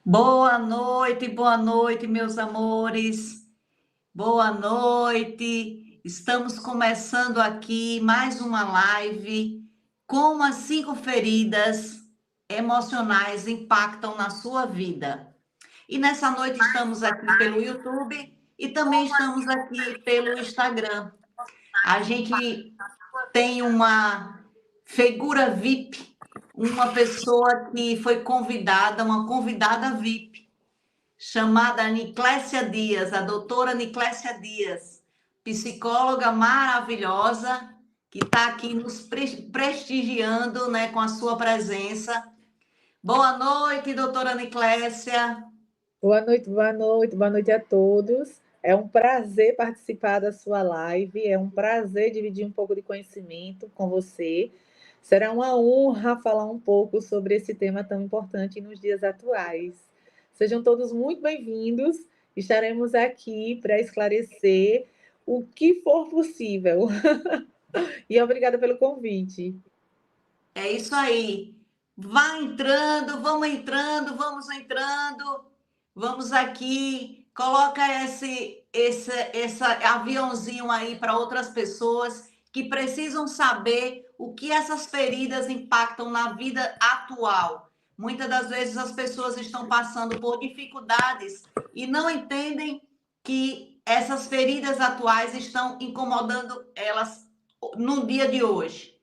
Boa noite, meus amores. Boa noite. Estamos começando aqui mais uma live. Como as 5 feridas emocionais impactam na sua vida. E nessa noite estamos aqui pelo YouTube e também estamos aqui pelo Instagram. A gente tem uma figura VIP, uma pessoa que foi convidada, uma convidada VIP chamada Niclésia Dias, a doutora Niclésia Dias, psicóloga maravilhosa, que está aqui nos prestigiando, né, com a sua presença. Boa noite, doutora Niclésia. Boa noite a todos. É um prazer participar da sua live, é um prazer dividir um pouco de conhecimento com você. Será uma honra falar um pouco sobre esse tema tão importante nos dias atuais. Sejam todos muito bem-vindos. Estaremos aqui para esclarecer o que for possível. E obrigada pelo convite. É isso aí. Vá entrando, vamos entrando, vamos entrando. Vamos aqui, coloca esse aviãozinho aí para outras pessoas que precisam saber o que essas feridas impactam na vida atual. Muitas das vezes as pessoas estão passando por dificuldades e não entendem que essas feridas atuais estão incomodando elas no dia de hoje.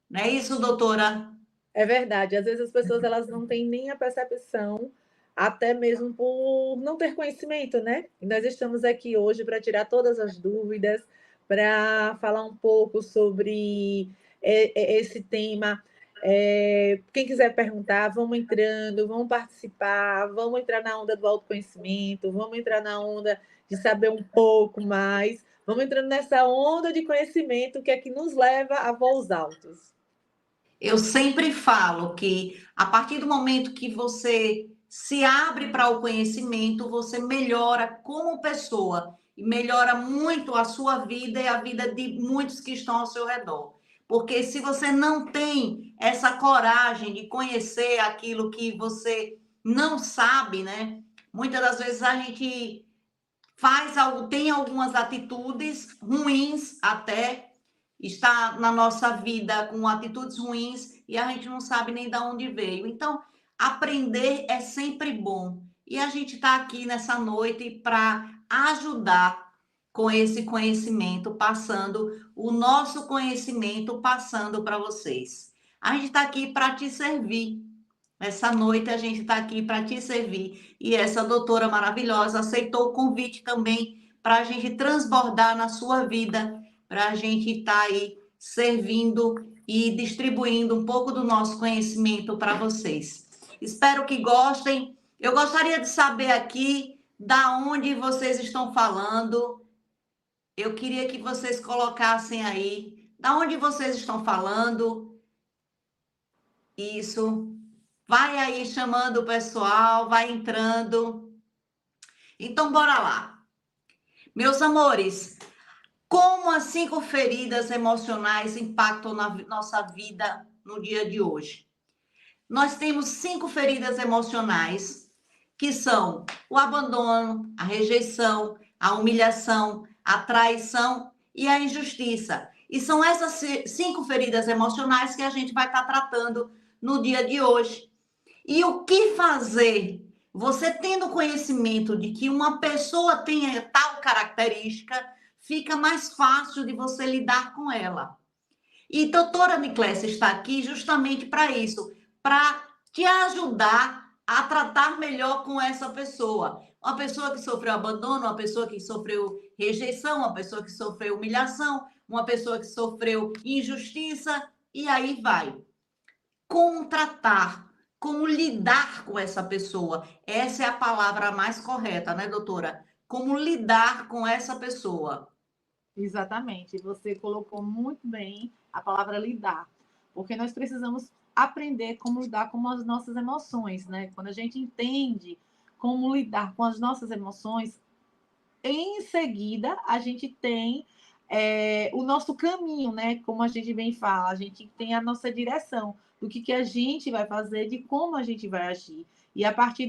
Não é isso, doutora? É verdade, às vezes as pessoas elas não têm nem a percepção, até mesmo por não ter conhecimento, né? E nós estamos aqui hoje para tirar todas as dúvidas, para falar um pouco sobre esse tema. Quem quiser perguntar, vamos entrando, vamos participar, vamos entrar na onda do autoconhecimento, vamos entrar na onda de saber um pouco mais, vamos entrando nessa onda de conhecimento que é que nos leva a voos altos. Eu sempre falo que a partir do momento que você se abre para o conhecimento, você melhora como pessoa e melhora muito a sua vida e a vida de muitos que estão ao seu redor. Porque se você não tem essa coragem de conhecer aquilo que você não sabe, né? Muitas das vezes a gente faz algo, tem algumas atitudes ruins até, está na nossa vida com atitudes ruins e a gente não sabe nem de onde veio. Então, aprender é sempre bom. E a gente está aqui nessa noite para ajudar com esse conhecimento, passando o nosso conhecimento, passando para vocês. A gente está aqui para te servir. Essa noite a gente está aqui para te servir. E essa doutora maravilhosa aceitou o convite também para a gente transbordar na sua vida, para a gente estar aí servindo e distribuindo um pouco do nosso conhecimento para vocês. Espero que gostem. Eu gostaria de saber aqui da onde vocês estão falando. Eu queria que vocês colocassem aí da onde vocês estão falando. Isso. Vai aí chamando o pessoal, vai entrando. Então, bora lá. Meus amores, como as 5 feridas emocionais impactam na nossa vida no dia de hoje? Nós temos 5 feridas emocionais, que são o abandono, a rejeição, a humilhação, a traição e a injustiça. E são essas 5 feridas emocionais que a gente vai estar tratando no dia de hoje. E o que fazer? Você tendo conhecimento de que uma pessoa tem tal característica, fica mais fácil de você lidar com ela. E doutora Niclésia está aqui justamente para isso, para te ajudar a tratar melhor com essa pessoa. Uma pessoa que sofreu abandono, uma pessoa que sofreu rejeição, uma pessoa que sofreu humilhação, uma pessoa que sofreu injustiça, e aí vai. Como tratar, como lidar com essa pessoa. Essa é a palavra mais correta, né, doutora? Como lidar com essa pessoa. Exatamente, você colocou muito bem a palavra lidar, porque nós precisamos aprender como lidar com as nossas emoções, né? Quando a gente entende como lidar com as nossas emoções, em seguida a gente tem o nosso caminho, né? Como a gente bem fala, a gente tem a nossa direção do que a gente vai fazer, de como a gente vai agir. E a partir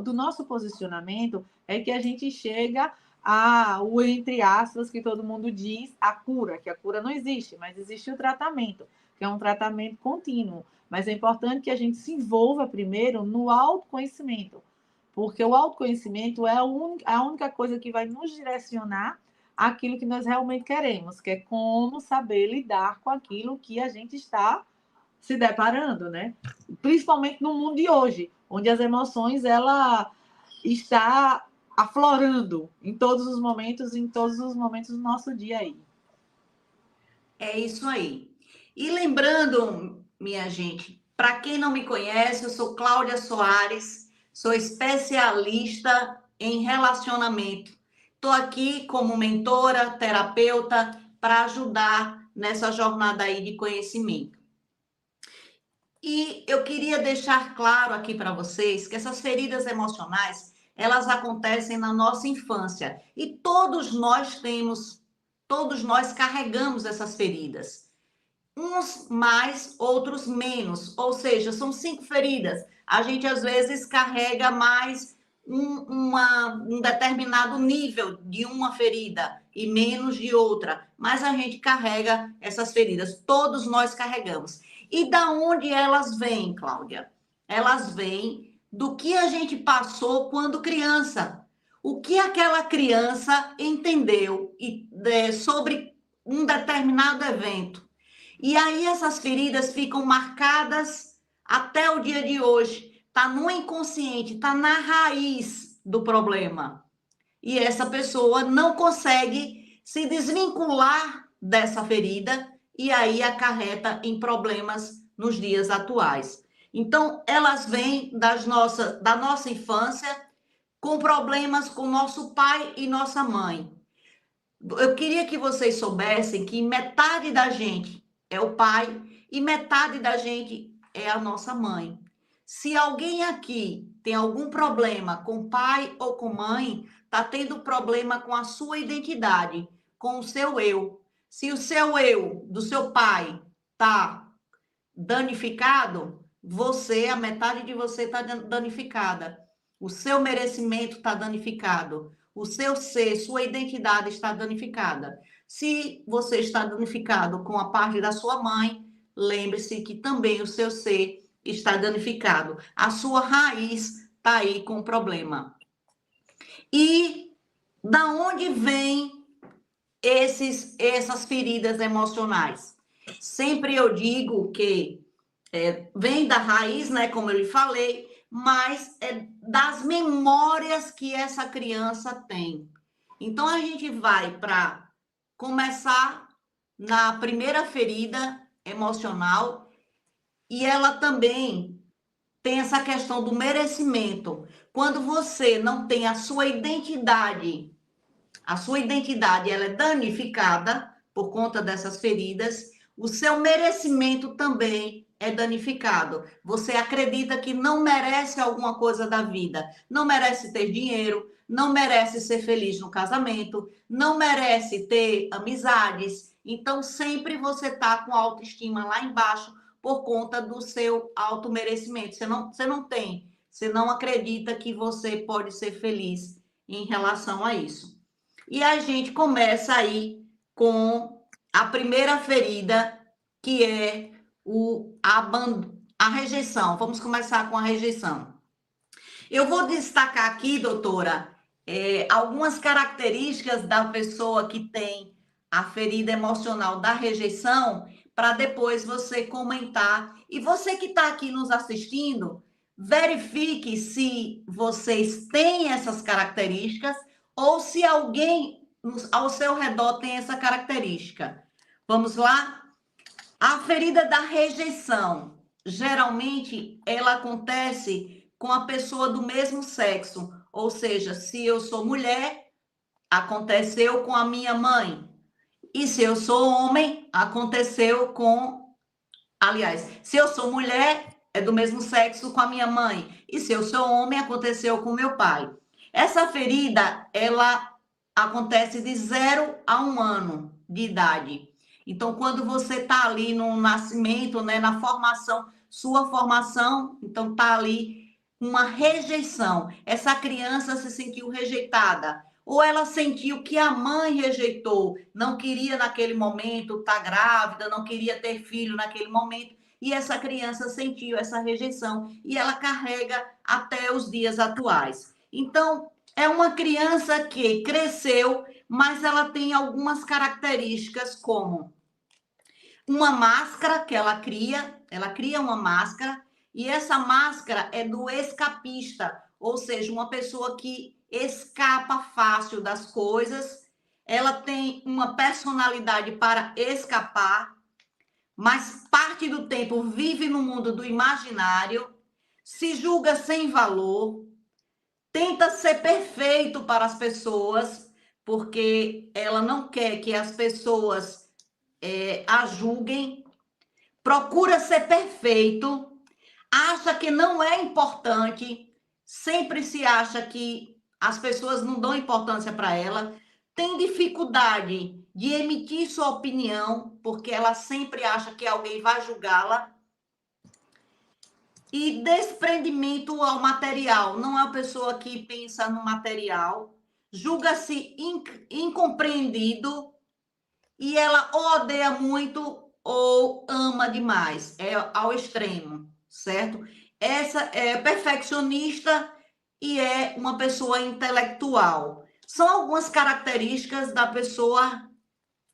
do nosso posicionamento é que a gente chega o entre aspas, que todo mundo diz, a cura, que a cura não existe, mas existe o tratamento, que é um tratamento contínuo. Mas é importante que a gente se envolva primeiro no autoconhecimento, porque o autoconhecimento é a única coisa que vai nos direcionar àquilo que nós realmente queremos, que é como saber lidar com aquilo que a gente está se deparando, né? Principalmente no mundo de hoje, onde as emoções, ela está aflorando em todos os momentos do nosso dia aí. É isso aí. E lembrando, minha gente, para quem não me conhece, eu sou Cláudia Soares, sou especialista em relacionamento. Estou aqui como mentora, terapeuta, para ajudar nessa jornada aí de conhecimento. E eu queria deixar claro aqui para vocês que essas feridas emocionais, elas acontecem na nossa infância. E todos nós carregamos essas feridas. Uns mais, outros menos. Ou seja, são 5 feridas. A gente, às vezes, carrega mais um determinado nível de uma ferida e menos de outra. Mas a gente carrega essas feridas. Todos nós carregamos. E da onde elas vêm, Cláudia? Elas vêm do que a gente passou quando criança. O que aquela criança entendeu sobre um determinado evento. E aí essas feridas ficam marcadas até o dia de hoje. Está no inconsciente, está na raiz do problema. E essa pessoa não consegue se desvincular dessa ferida e aí acarreta em problemas nos dias atuais. Então, elas vêm da nossa infância com problemas com nosso pai e nossa mãe. Eu queria que vocês soubessem que metade da gente é o pai e metade da gente é a nossa mãe. Se alguém aqui tem algum problema com pai ou com mãe, está tendo problema com a sua identidade, com o seu eu. Se o seu eu do seu pai está danificado, a metade de você está danificada. O seu merecimento está danificado. O seu ser, sua identidade está danificada. Se você está danificado com a parte da sua mãe, lembre-se que também o seu ser está danificado. A sua raiz está aí com problema. E da onde vem essas feridas emocionais? Sempre eu digo que vem da raiz, né, como eu lhe falei, mas é das memórias que essa criança tem. Então, a gente vai para começar na primeira ferida emocional e ela também tem essa questão do merecimento. Quando você não tem a sua identidade ela é danificada por conta dessas feridas, o seu merecimento também é danificado. Você acredita que não merece alguma coisa da vida, não merece ter dinheiro, não merece ser feliz no casamento, não merece ter amizades. Então, sempre você está com a autoestima lá embaixo por conta do seu automerecimento. Você não tem, você não acredita que você pode ser feliz em relação a isso. E a gente começa aí com a primeira ferida, que é a rejeição. Vamos começar com a rejeição. Eu vou destacar aqui, doutora, algumas características da pessoa que tem a ferida emocional da rejeição, para depois você comentar. E você que está aqui nos assistindo, verifique se vocês têm essas características ou se alguém ao seu redor tem essa característica. Vamos lá? A ferida da rejeição, geralmente, ela acontece com a pessoa do mesmo sexo. Ou seja, se eu sou mulher, aconteceu com a minha mãe. E se eu sou homem, aconteceu com... Aliás, se eu sou mulher, é do mesmo sexo com a minha mãe. E se eu sou homem, aconteceu com meu pai. Essa ferida, ela acontece de 0 a 1 ano de idade. Então, quando você está ali no nascimento, né, na formação, sua formação, então está ali uma rejeição. Essa criança se sentiu rejeitada. Ou ela sentiu que a mãe rejeitou, não queria naquele momento estar grávida, não queria ter filho naquele momento, e essa criança sentiu essa rejeição e ela carrega até os dias atuais. Então, é uma criança que cresceu, mas ela tem algumas características como uma máscara que ela cria uma máscara, e essa máscara é do escapista, ou seja, uma pessoa que escapa fácil das coisas, ela tem uma personalidade para escapar, mas parte do tempo vive no mundo do imaginário, se julga sem valor, tenta ser perfeito para as pessoas, porque ela não quer que as pessoas a julguem, procura ser perfeito, acha que não é importante, sempre se acha que as pessoas não dão importância para ela, tem dificuldade de emitir sua opinião, porque ela sempre acha que alguém vai julgá-la, e desprendimento ao material, não é uma pessoa que pensa no material, julga-se incompreendido, e ela ou odeia muito ou ama demais, é ao extremo, certo? Essa é perfeccionista e é uma pessoa intelectual. São algumas características da pessoa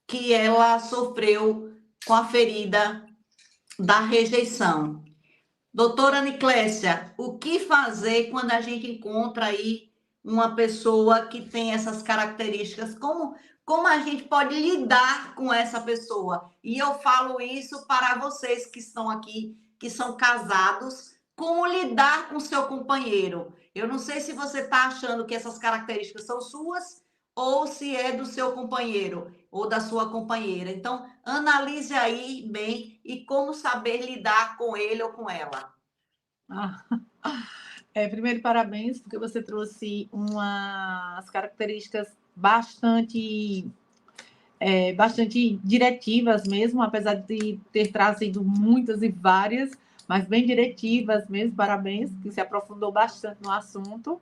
que ela sofreu com a ferida da rejeição. Doutora Niclésia, o que fazer quando a gente encontra aí uma pessoa que tem essas características? Como a gente pode lidar com essa pessoa? E eu falo isso para vocês que estão aqui, que são casados, como lidar com seu companheiro? Eu não sei se você está achando que essas características são suas ou se é do seu companheiro ou da sua companheira. Então, analise aí bem e como saber lidar com ele ou com ela. Ah, primeiro, parabéns, porque você trouxe umas características bastante diretivas mesmo, apesar de ter trazido muitas e várias, mas bem diretivas mesmo, parabéns, que se aprofundou bastante no assunto.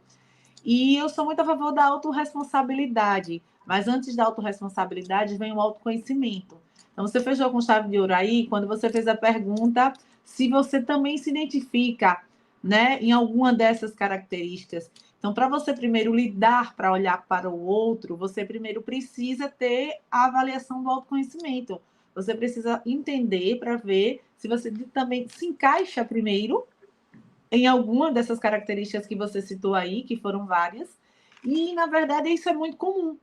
E eu sou muito a favor da autorresponsabilidade, mas antes da autorresponsabilidade vem o autoconhecimento. Então, você fechou com chave de ouro aí, quando você fez a pergunta se você também se identifica, né, em alguma dessas características. Então, para você primeiro lidar, para olhar para o outro, você primeiro precisa ter a avaliação do autoconhecimento. Você precisa entender para ver se você também se encaixa primeiro em alguma dessas características que você citou aí, que foram várias. E, na verdade, isso é muito comum.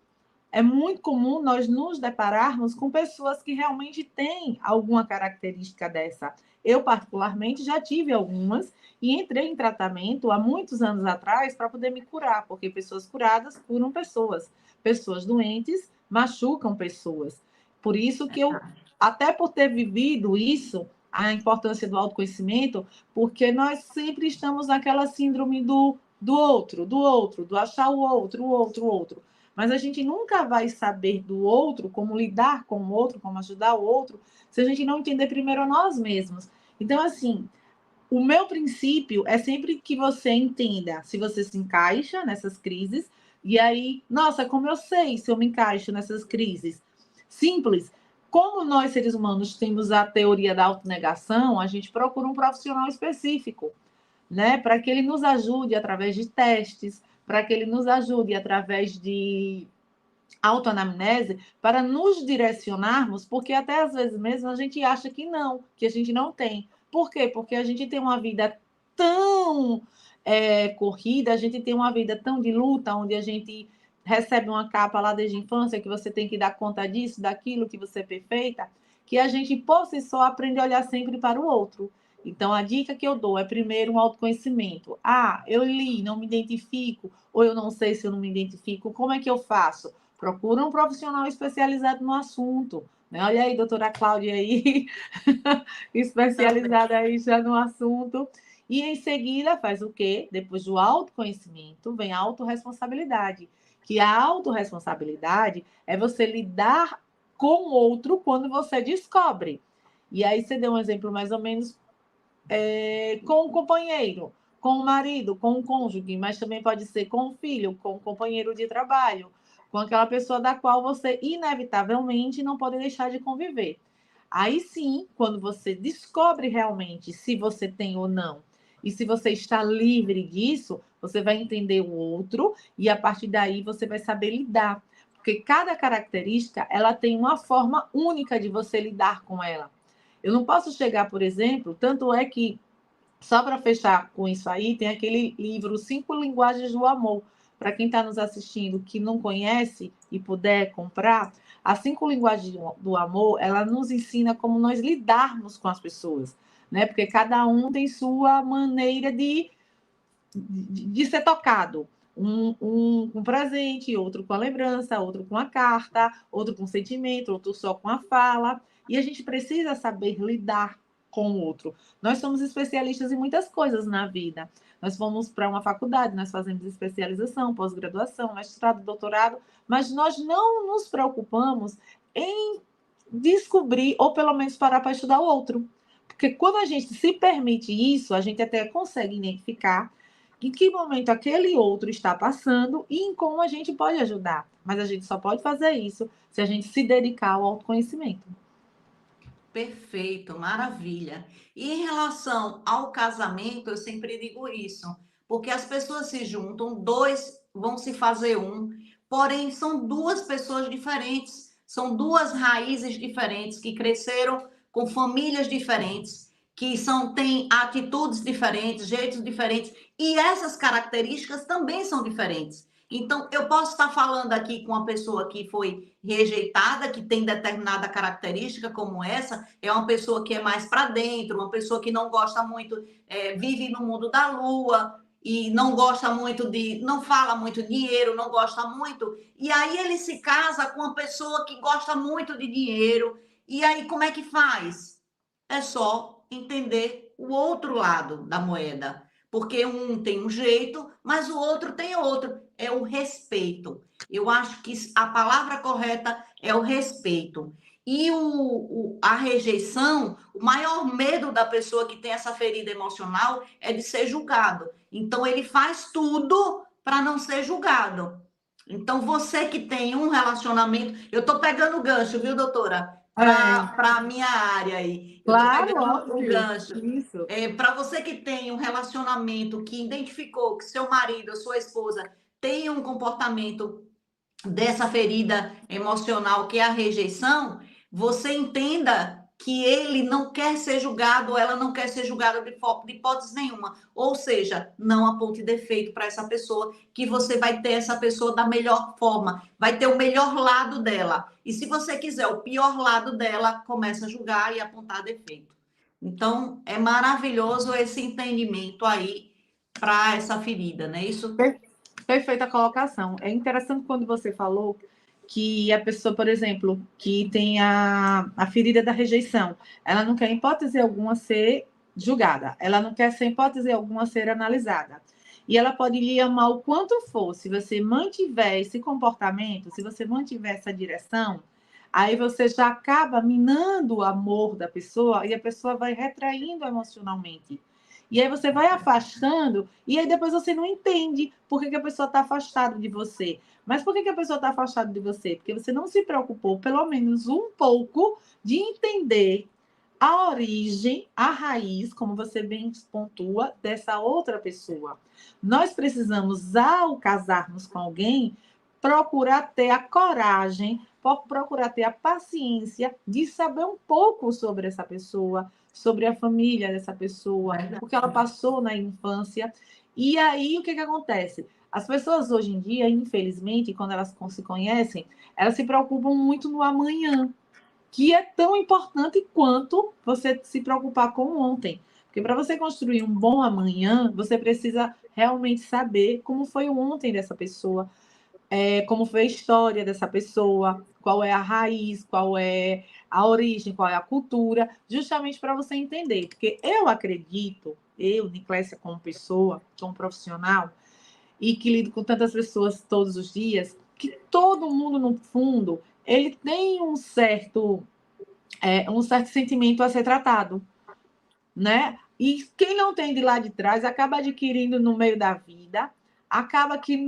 É muito comum nós nos depararmos com pessoas que realmente têm alguma característica dessa. Eu, particularmente, já tive algumas e entrei em tratamento há muitos anos atrás para poder me curar, porque pessoas curadas curam pessoas. Pessoas doentes machucam pessoas. Por isso que eu, até por ter vivido isso, a importância do autoconhecimento, porque nós sempre estamos naquela síndrome do outro, do achar o outro. Mas a gente nunca vai saber do outro, como lidar com o outro, como ajudar o outro, se a gente não entender primeiro nós mesmos. Então, assim, o meu princípio é sempre que você entenda se você se encaixa nessas crises, e aí, nossa, como eu sei se eu me encaixo nessas crises? Simples. Como nós, seres humanos, temos a teoria da autonegação, a gente procura um profissional específico, né? Para que ele nos ajude através de testes, para que ele nos ajude através de autoanamnese, para nos direcionarmos, porque até às vezes mesmo a gente acha que a gente não tem. Por quê? Porque a gente tem uma vida tão corrida, a gente tem uma vida tão de luta, onde a gente recebe uma capa lá desde a infância, que você tem que dar conta disso, daquilo, que você é perfeita, que a gente, por si só, aprende a olhar sempre para o outro. Então, a dica que eu dou é, primeiro, um autoconhecimento. Ah, eu li, não me identifico, ou eu não sei se eu não me identifico, como é que eu faço? Procura um profissional especializado no assunto. Né? Olha aí, doutora Cláudia aí, especializada aí já no assunto. E em seguida faz o quê? Depois do autoconhecimento, vem a autorresponsabilidade. Que a autorresponsabilidade é você lidar com o outro quando você descobre. E aí você deu um exemplo mais ou menos com o companheiro. com o marido, com o cônjuge, mas também pode ser com o filho, com o companheiro de trabalho, com aquela pessoa da qual você inevitavelmente não pode deixar de conviver. Aí sim, quando você descobre realmente se você tem ou não, e se você está livre disso, você vai entender o outro e a partir daí você vai saber lidar. Porque cada característica, ela tem uma forma única de você lidar com ela. Eu não posso chegar, por exemplo, tanto é que, só para fechar com isso aí, tem aquele livro Cinco Linguagens do Amor. Para quem está nos assistindo que não conhece e puder comprar, as cinco linguagens do amor, ela nos ensina como nós lidarmos com as pessoas, né? Porque cada um tem sua maneira de ser tocado. Um com presente, outro com a lembrança, outro com a carta, outro com sentimento, outro só com a fala. E a gente precisa saber lidar com o outro. Nós somos especialistas em muitas coisas na vida. Nós fomos para uma faculdade, nós fazemos especialização, pós-graduação, mestrado, doutorado, mas nós não nos preocupamos em descobrir, ou pelo menos parar para estudar o outro. Porque quando a gente se permite isso, a gente até consegue identificar em que momento aquele outro está passando e em como a gente pode ajudar. Mas a gente só pode fazer isso se a gente se dedicar ao autoconhecimento. Perfeito, maravilha. E em relação ao casamento, eu sempre digo isso, porque as pessoas se juntam, dois vão se fazer um, porém são duas pessoas diferentes, são duas raízes diferentes que cresceram com famílias diferentes, que têm atitudes diferentes, jeitos diferentes, e essas características também são diferentes. Então, eu posso estar falando aqui com uma pessoa que foi rejeitada, que tem determinada característica como essa, é uma pessoa que é mais para dentro, uma pessoa que não gosta muito, vive no mundo da lua e não gosta muito não fala muito dinheiro, não gosta muito, e aí ele se casa com uma pessoa que gosta muito de dinheiro, e aí como é que faz? É só entender o outro lado da moeda, porque um tem um jeito, mas o outro tem outro, é o respeito. Eu acho que a palavra correta é o respeito. E a rejeição, o maior medo da pessoa que tem essa ferida emocional é de ser julgado. Então, ele faz tudo para não ser julgado. Então, você que tem um relacionamento. Eu estou pegando o gancho, viu, doutora? Para a minha área aí. Eu estou Claro, pegando o óbvio. gancho. Isso. Para você que tem um relacionamento que identificou que seu marido ou sua esposa tem um comportamento dessa ferida emocional que é a rejeição, você entenda que ele não quer ser julgado, ela não quer ser julgada de hipótese nenhuma. Ou seja, não aponte defeito para essa pessoa, que você vai ter essa pessoa da melhor forma, vai ter o melhor lado dela. E se você quiser o pior lado dela, começa a julgar e apontar defeito. Então, é maravilhoso esse entendimento aí para essa ferida, né? Isso. Perfeita colocação. É interessante quando você falou que a pessoa, por exemplo, que tem a ferida da rejeição, ela não quer, em hipótese alguma, ser julgada, ela não quer, em hipótese alguma, ser analisada. E ela pode lhe amar o quanto for, se você mantiver esse comportamento, se você mantiver essa direção, aí você já acaba minando o amor da pessoa e a pessoa vai retraindo emocionalmente. E aí você vai afastando, e aí depois você não entende por que a pessoa está afastada de você. Mas por que a pessoa está afastada de você? Porque você não se preocupou, pelo menos um pouco, de entender a origem, a raiz, como você bem pontua, dessa outra pessoa. Nós precisamos, ao casarmos com alguém, procurar ter a coragem, procurar ter a paciência de saber um pouco sobre essa pessoa, sobre a família dessa pessoa, o que ela passou na infância. E aí, o que acontece? As pessoas hoje em dia, infelizmente, quando elas se conhecem, elas se preocupam muito no amanhã, que é tão importante quanto você se preocupar com ontem. Porque para você construir um bom amanhã, você precisa realmente saber como foi o ontem dessa pessoa, como foi a história dessa pessoa, qual é a raiz, qual é a origem, qual é a cultura, justamente para você entender. Porque eu acredito, Niclésia, como pessoa, como profissional, e que lido com tantas pessoas todos os dias, que todo mundo, no fundo, ele tem um certo sentimento a ser tratado, né? E quem não tem de lá de trás acaba adquirindo no meio da vida, acaba que,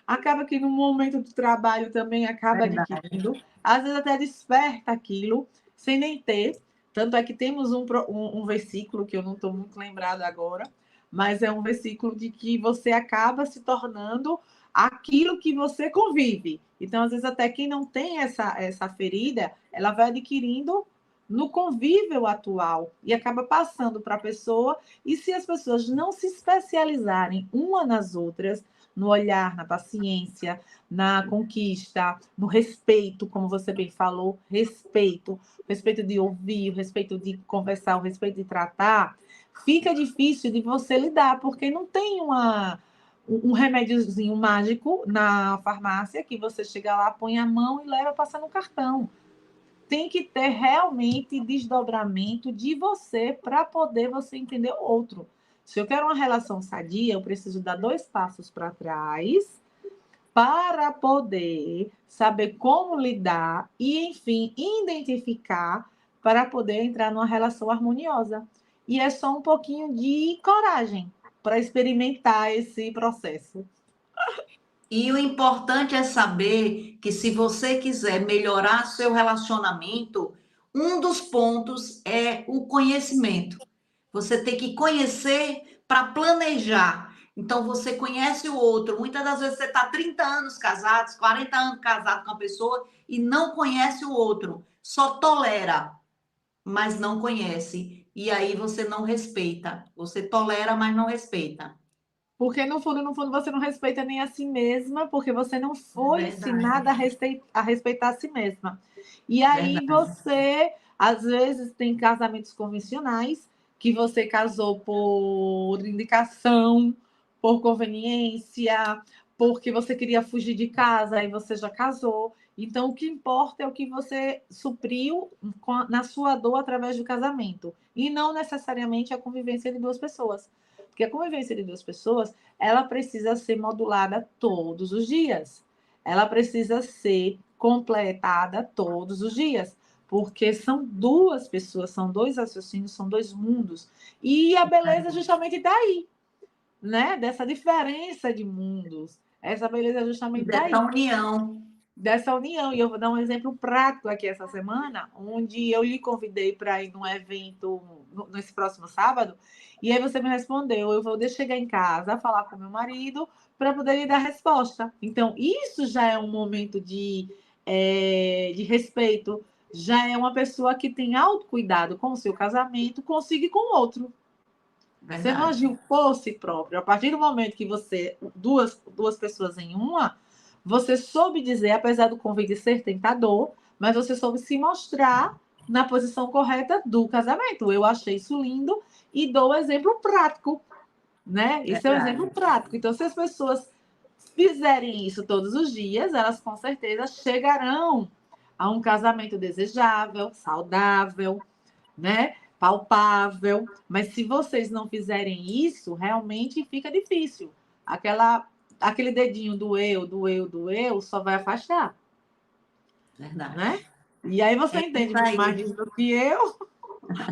acaba que no momento do trabalho também acaba Verdade. adquirindo, às vezes até desperta aquilo, sem nem ter. Tanto é que temos um versículo que eu não estou muito lembrado agora, mas é um versículo de que você acaba se tornando aquilo que você convive. Então, às vezes, até quem não tem essa ferida, ela vai adquirindo no convívio atual e acaba passando para a pessoa. E se as pessoas não se especializarem uma nas outras, no olhar, na paciência, na conquista, no respeito, como você bem falou, respeito, respeito de ouvir, o respeito de conversar, o respeito de tratar, fica difícil de você lidar, porque não tem um remédiozinho mágico na farmácia que você chega lá, põe a mão e leva passando no cartão. Tem que ter realmente desdobramento de você para poder você entender o outro. Se eu quero uma relação sadia, eu preciso dar 2 passos para trás para poder saber como lidar e, enfim, identificar para poder entrar numa relação harmoniosa. E é só um pouquinho de coragem para experimentar esse processo. E o importante é saber que se você quiser melhorar seu relacionamento, um dos pontos é o conhecimento. Você tem que conhecer para planejar. Então, você conhece o outro. Muitas das vezes você está 30 anos casados, 40 anos casado com uma pessoa e não conhece o outro. Só tolera, mas não conhece. E aí você não respeita. Você tolera, mas não respeita. Porque no fundo, você não respeita nem a si mesma, porque você não foi Verdade, ensinada a respeitar a si mesma. E aí verdade. você, às vezes, tem casamentos convencionais, que você casou por indicação, por conveniência, porque você queria fugir de casa e você já casou. Então, o que importa é o que você supriu na sua dor através do casamento, e não necessariamente a convivência de 2 pessoas. Porque a convivência de 2 pessoas, ela precisa ser modulada todos os dias. Ela precisa ser completada todos os dias. Porque são 2 pessoas, são 2 raciocínios, são 2 mundos. E a beleza justamente está aí, né? Dessa diferença de mundos. Essa beleza justamente está Dessa aí, união. dessa união. E eu vou dar um exemplo prático aqui essa semana, onde eu lhe convidei para ir num evento nesse próximo sábado, e aí você me respondeu, eu vou deixar chegar em casa, falar com meu marido, para poder lhe dar resposta. Então, isso já é um momento de respeito, já é uma pessoa que tem autocuidado com o seu casamento, consigo e com o outro. Você não Verdade. agiu por si próprio. A partir do momento que você, duas pessoas em uma, você soube dizer, apesar do convite ser tentador, mas você soube se mostrar na posição correta do casamento. Eu achei isso lindo e dou o exemplo prático, né? Isso é um exemplo Verdade. prático. Então, se as pessoas fizerem isso todos os dias, elas com certeza chegarão a um casamento desejável, saudável, né? Palpável. Mas se vocês não fizerem isso, realmente fica difícil. Aquele dedinho do eu, só vai afastar, Verdade. né? E aí você É entende isso muito aí. mais disso do que eu,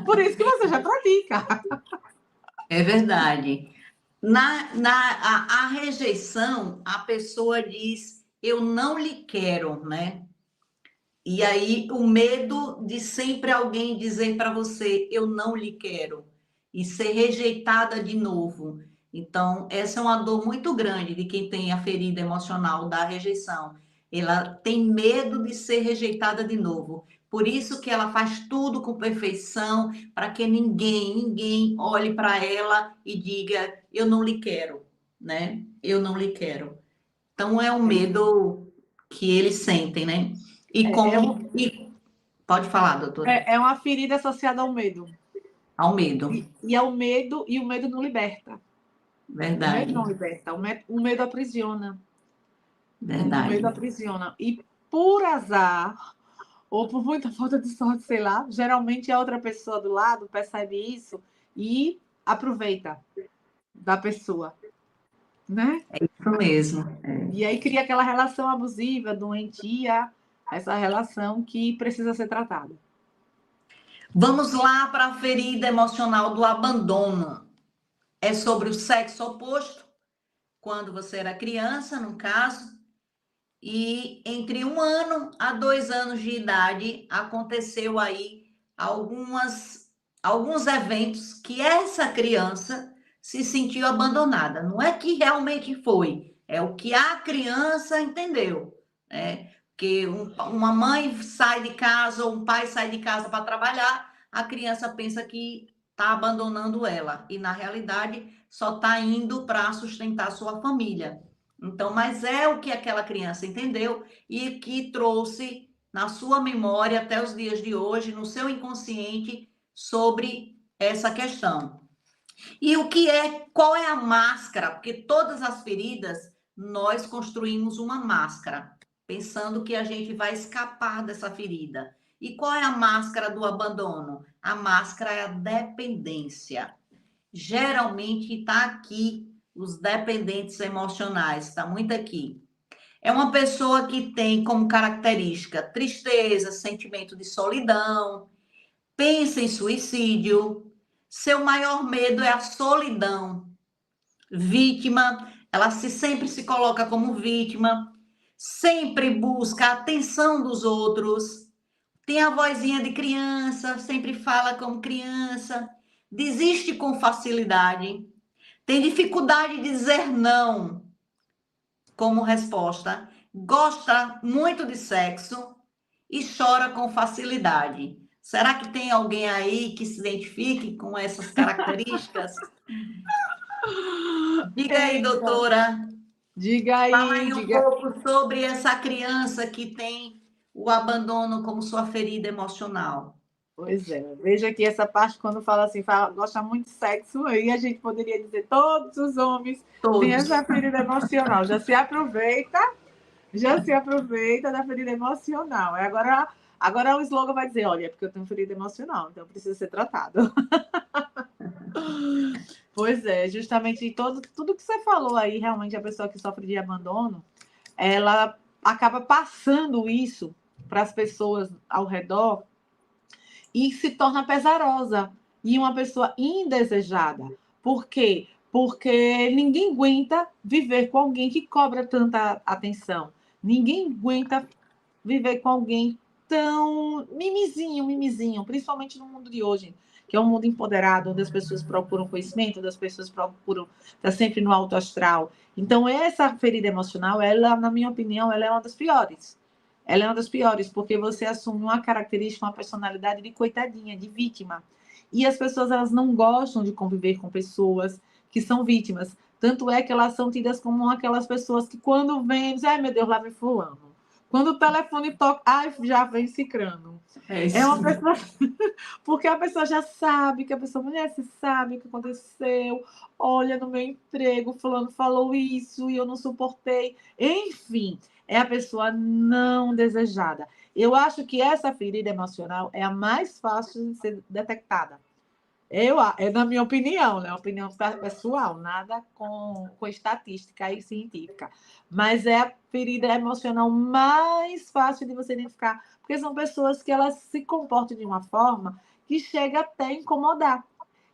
por isso que você já pratica. É verdade. A rejeição, a pessoa diz, eu não lhe quero, né? E aí o medo de sempre alguém dizer para você, eu não lhe quero, e ser rejeitada de novo. Então, essa é uma dor muito grande de quem tem a ferida emocional da rejeição. Ela tem medo de ser rejeitada de novo. Por isso que ela faz tudo com perfeição, para que ninguém olhe para ela e diga, eu não lhe quero, né? Eu não lhe quero. Então, é um medo que eles sentem, né? E É, é, como. E, pode falar, doutora. é uma ferida associada ao medo. Ao medo. E o medo não liberta. O medo Verdade. não liberta. O medo aprisiona. O medo Verdade. aprisiona. E por azar, ou por muita falta de sorte, sei lá, geralmente a outra pessoa do lado percebe isso e aproveita da pessoa, né? Isso mesmo. E aí cria aquela relação abusiva, doentia, essa relação que precisa ser tratada. Vamos lá para a ferida emocional do abandono. É sobre o sexo oposto, quando você era criança, no caso, e entre 1 ano a 2 anos de idade aconteceu aí alguns eventos que essa criança se sentiu abandonada. Não é que realmente foi, é o que a criança entendeu, né? Porque uma mãe sai de casa ou um pai sai de casa para trabalhar, a criança pensa que está abandonando ela e na realidade só está indo para sustentar sua família. Então, mas é o que aquela criança entendeu e que trouxe na sua memória até os dias de hoje, no seu inconsciente, sobre essa questão. E qual é a máscara? Porque todas as feridas nós construímos uma máscara, pensando que a gente vai escapar dessa ferida. E qual é a máscara do abandono? A máscara é a dependência. Geralmente está aqui os dependentes emocionais, está muito aqui. É uma pessoa que tem como característica tristeza, sentimento de solidão, pensa em suicídio, seu maior medo é a solidão. Vítima, ela sempre se coloca como vítima, sempre busca a atenção dos outros, tem a vozinha de criança, sempre fala como criança, desiste com facilidade, tem dificuldade de dizer não como resposta, gosta muito de sexo e chora com facilidade. Será que tem alguém aí que se identifique com essas características? Diga aí, doutora. Diga Fala aí, aí um diga. pouco sobre essa criança que tem o abandono como sua ferida emocional. Pois é, veja que essa parte, quando fala assim, gosta muito de sexo, aí a gente poderia dizer todos os homens têm Todos. essa ferida emocional. Já se aproveita da ferida emocional. Agora o slogan vai dizer, olha, é porque eu tenho ferida emocional, então precisa ser tratado. Pois é, justamente tudo que você falou aí, realmente a pessoa que sofre de abandono, ela acaba passando isso para as pessoas ao redor e se torna pesarosa e uma pessoa indesejada. Por quê? Porque ninguém aguenta viver com alguém que cobra tanta atenção. Ninguém aguenta viver com alguém tão mimizinho, principalmente no mundo de hoje, que é um mundo empoderado, onde as pessoas procuram conhecimento, onde as pessoas procuram estar sempre no alto astral. Então, essa ferida emocional, ela, na minha opinião, ela é uma das piores. Ela é uma das piores, porque você assume uma característica, uma personalidade de coitadinha, de vítima. E as pessoas, elas não gostam de conviver com pessoas que são vítimas. Tanto é que elas são tidas como aquelas pessoas que, quando vêm, dizem, ai, meu Deus, lá vem fulano. Quando o telefone toca, ai, já vem cicrano. É uma pessoa. Porque a pessoa já sabe que a pessoa, mulher, você sabe o que aconteceu. Olha, no meu emprego, fulano falou isso e eu não suportei. Enfim, é a pessoa não desejada. Eu acho que essa ferida emocional é a mais fácil de ser detectada. É na minha opinião, né? Opinião pessoal, nada com estatística e científica. Mas é a ferida emocional mais fácil de você identificar, porque são pessoas que elas se comportam de uma forma que chega até a incomodar.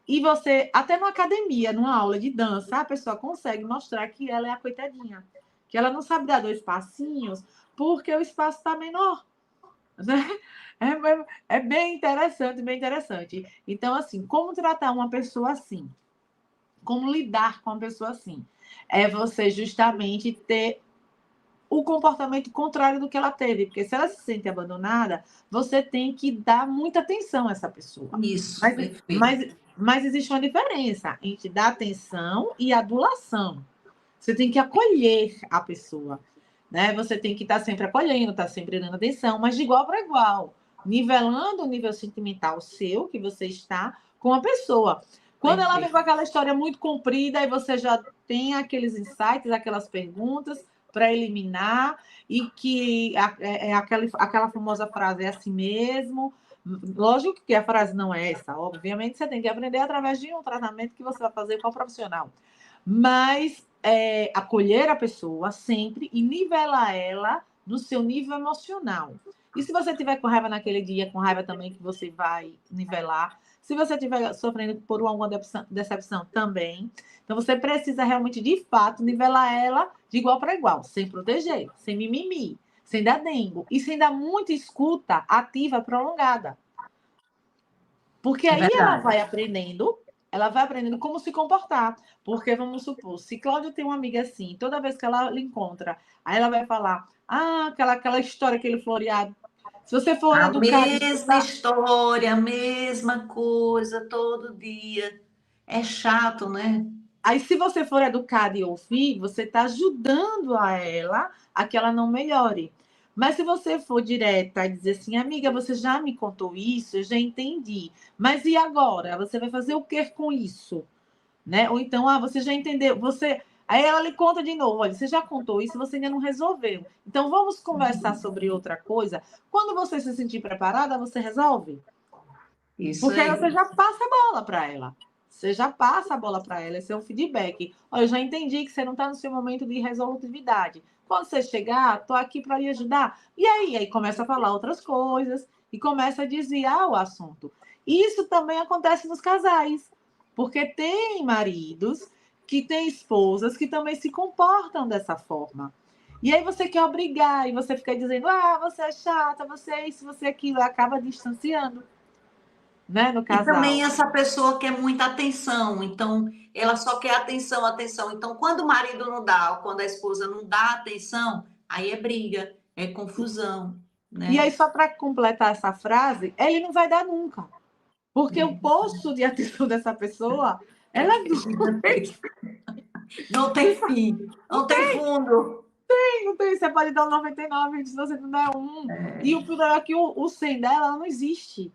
E você, até numa academia, numa aula de dança, a pessoa consegue mostrar que ela é a coitadinha, que ela não sabe dar 2 passinhos, porque o espaço está menor. Né? É bem interessante, bem interessante. Então, assim, como tratar uma pessoa assim? Como lidar com uma pessoa assim? É você justamente ter o comportamento contrário do que ela teve, porque se ela se sente abandonada, você tem que dar muita atenção a essa pessoa. Isso, perfeito. Mas existe uma diferença entre dar atenção e adulação. Você tem que acolher a pessoa, né? Você tem que estar sempre acolhendo, estar sempre dando atenção, mas de igual para igual, nivelando o nível sentimental seu, que você está, com a pessoa. Quando ela vem com aquela história muito comprida, aí você já tem aqueles insights, aquelas perguntas para eliminar, e que é aquela famosa frase, é assim mesmo. Lógico que a frase não é essa, obviamente você tem que aprender através de um tratamento que você vai fazer com o profissional. Mas acolher a pessoa sempre e nivelar ela no seu nível emocional. E se você tiver com raiva naquele dia, com raiva também que você vai nivelar. Se você estiver sofrendo por alguma decepção também. Então, você precisa realmente, de fato, nivelar ela de igual para igual, sem proteger, sem mimimi, sem dar dengo e sem dar muita escuta ativa prolongada. Porque aí ela vai aprendendo como se comportar. Porque, vamos supor, se Cláudia tem uma amiga assim, toda vez que ela lhe encontra, aí ela vai falar, aquela história, aquele floreado. Se você for A educado... mesma história, a mesma coisa, todo dia. É chato, né? Aí, se você for educado e ouvir, você está ajudando a ela a que ela não melhore. Mas se você for direta e dizer assim, amiga, você já me contou isso, eu já entendi. Mas e agora? Você vai fazer o que com isso? Né? Ou então, você já entendeu, Aí ela lhe conta de novo, olha, você já contou isso, você ainda não resolveu. Então, vamos conversar sobre outra coisa. Quando você se sentir preparada, você resolve. Isso Porque aí aí. você já passa a bola para ela. Você já passa a bola para ela, esse é um feedback. Olha, eu já entendi que você não está no seu momento de resolutividade. Quando você chegar, estou aqui para lhe ajudar. E aí começa a falar outras coisas e começa a desviar o assunto. Isso também acontece nos casais, porque tem maridos que têm esposas que também se comportam dessa forma. E aí você quer obrigar, e você fica dizendo, você é chata, você é isso, você é aquilo, e acaba distanciando, né, no E também casal. essa pessoa quer muita atenção, então ela só quer atenção, atenção. Então, quando o marido não dá, ou quando a esposa não dá atenção, aí é briga, é confusão, E aí, né? só para completar essa frase, ele não vai dar nunca. Porque o posto de atenção dessa pessoa, ela Não tem fim, não tem fundo. não tem. Você pode dar um 99 se você não der um. E o pior é que o 100 dela não existe.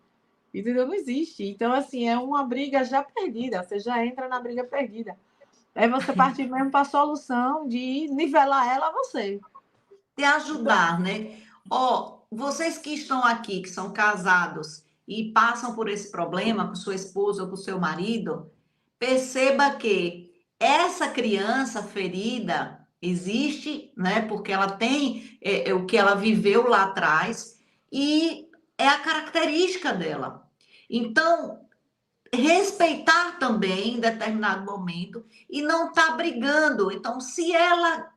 Entendeu? Não existe. Então, assim, é uma briga já perdida. Você já entra na briga perdida. Aí você parte mesmo para a solução de nivelar ela a você. Te ajudar, né? Ó, vocês que estão aqui, que são casados e passam por esse problema com sua esposa ou com seu marido, perceba que essa criança ferida existe, né? Porque ela tem o que ela viveu lá atrás e é a característica dela. Então, respeitar também em determinado momento e não estar brigando. Então, se ela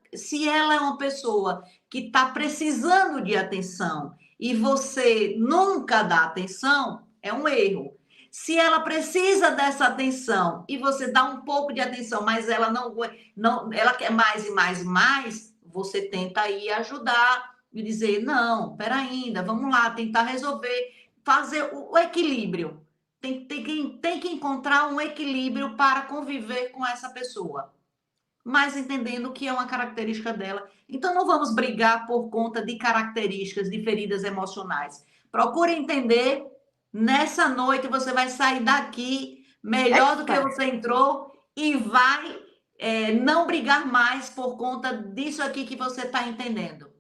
é uma pessoa que está precisando de atenção e você nunca dá atenção, é um erro. Se ela precisa dessa atenção e você dá um pouco de atenção, mas ela não ela quer mais e mais e mais, você tenta aí ajudar e dizer, não, espera ainda, vamos lá, tentar resolver, fazer o equilíbrio. Tem que encontrar um equilíbrio para conviver com essa pessoa, mas entendendo que é uma característica dela. Então, não vamos brigar por conta de características, de feridas emocionais. Procure entender. Nessa noite, você vai sair daqui melhor do que você entrou e vai não brigar mais por conta disso aqui que você está entendendo.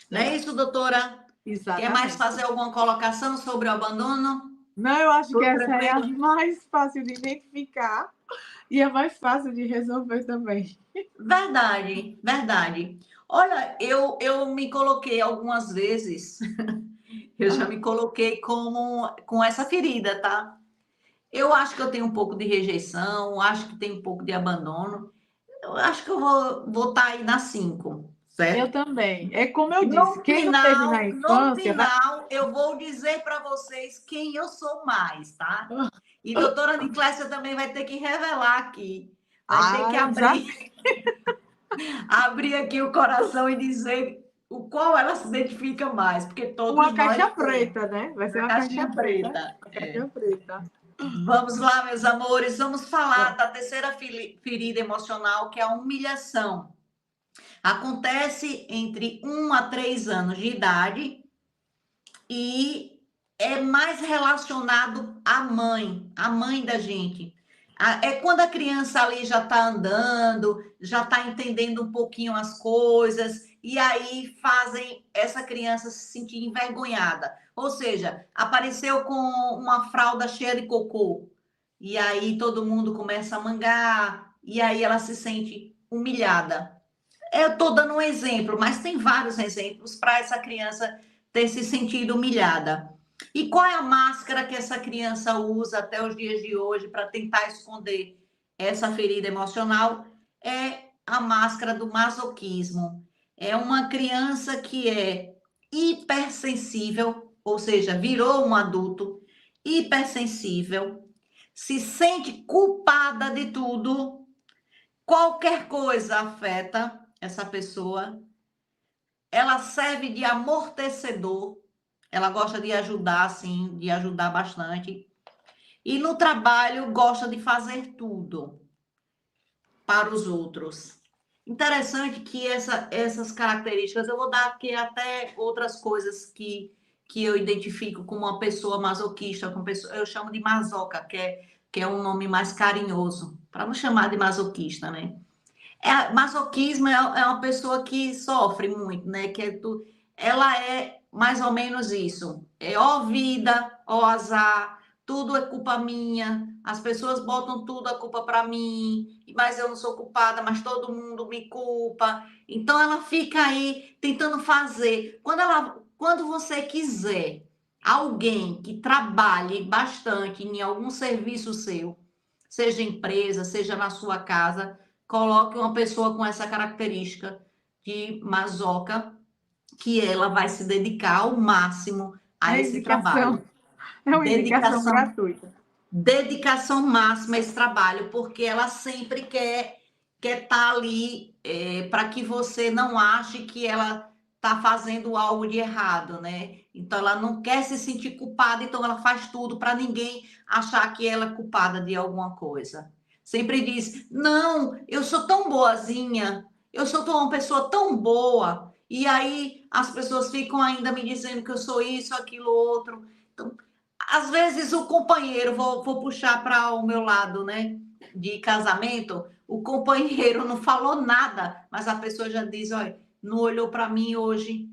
Não é isso, doutora? Exatamente. Quer mais fazer alguma colocação sobre o abandono? Não, eu acho que essa é a mais fácil de identificar e a mais fácil de resolver também. Verdade, verdade. Olha, eu me coloquei algumas vezes, eu já me coloquei com essa ferida, tá? Eu acho que eu tenho um pouco de rejeição, acho que tem um pouco de abandono. Eu acho que eu vou estar aí na 5, certo? Eu também. É como eu disse, quem não teve na No infância... final, eu vou dizer para vocês quem eu sou mais, tá? E doutora Niclésia também vai ter que revelar aqui. Vai ter que abrir aqui o coração e dizer o qual ela se identifica mais, porque todos uma nós caixa preta, né? Vai ser uma caixinha caixa preta. preta. Caixa preta. Vamos lá, meus amores, vamos falar da terceira ferida emocional, que é a humilhação. Acontece entre 1 a 3 anos de idade e é mais relacionado à mãe da gente. É quando a criança ali já está andando, já está entendendo um pouquinho as coisas, e aí fazem essa criança se sentir envergonhada. Ou seja, apareceu com uma fralda cheia de cocô, e aí todo mundo começa a mangar, e aí ela se sente humilhada. Eu estou dando um exemplo, mas tem vários exemplos para essa criança ter se sentido humilhada. E qual é a máscara que essa criança usa até os dias de hoje para tentar esconder essa ferida emocional? É a máscara do masoquismo. É uma criança que é hipersensível, ou seja, virou um adulto hipersensível, se sente culpada de tudo, qualquer coisa afeta essa pessoa, ela serve de amortecedor, ela gosta de ajudar, sim, de ajudar bastante, e no trabalho gosta de fazer tudo para os outros. Interessante que essas características, eu vou dar aqui até outras coisas que eu identifico como uma pessoa masoquista, como pessoa, eu chamo de masoca, que é um nome mais carinhoso, para não chamar de masoquista, né? Masoquismo é uma pessoa que sofre muito, né? Ela é mais ou menos isso. É ó vida, ó azar, tudo é culpa minha. As pessoas botam tudo a culpa para mim, mas eu não sou culpada, mas todo mundo me culpa. Então ela fica aí tentando fazer. Quando você quiser alguém que trabalhe bastante em algum serviço seu, seja empresa, seja na sua casa, coloque uma pessoa com essa característica de masoca, que ela vai se dedicar ao máximo a esse trabalho. É uma indicação gratuita. Dedicação máxima a esse trabalho, porque ela sempre quer estar ali para que você não ache que ela está fazendo algo de errado, né? Então ela não quer se sentir culpada, então ela faz tudo para ninguém achar que ela é culpada de alguma coisa. Sempre diz: não, eu sou tão boazinha, eu sou uma pessoa tão boa, e aí as pessoas ficam ainda me dizendo que eu sou isso, aquilo, outro. Então, às vezes o companheiro, vou puxar para o meu lado, né, de casamento, o companheiro não falou nada, mas a pessoa já diz: olha, não olhou para mim hoje,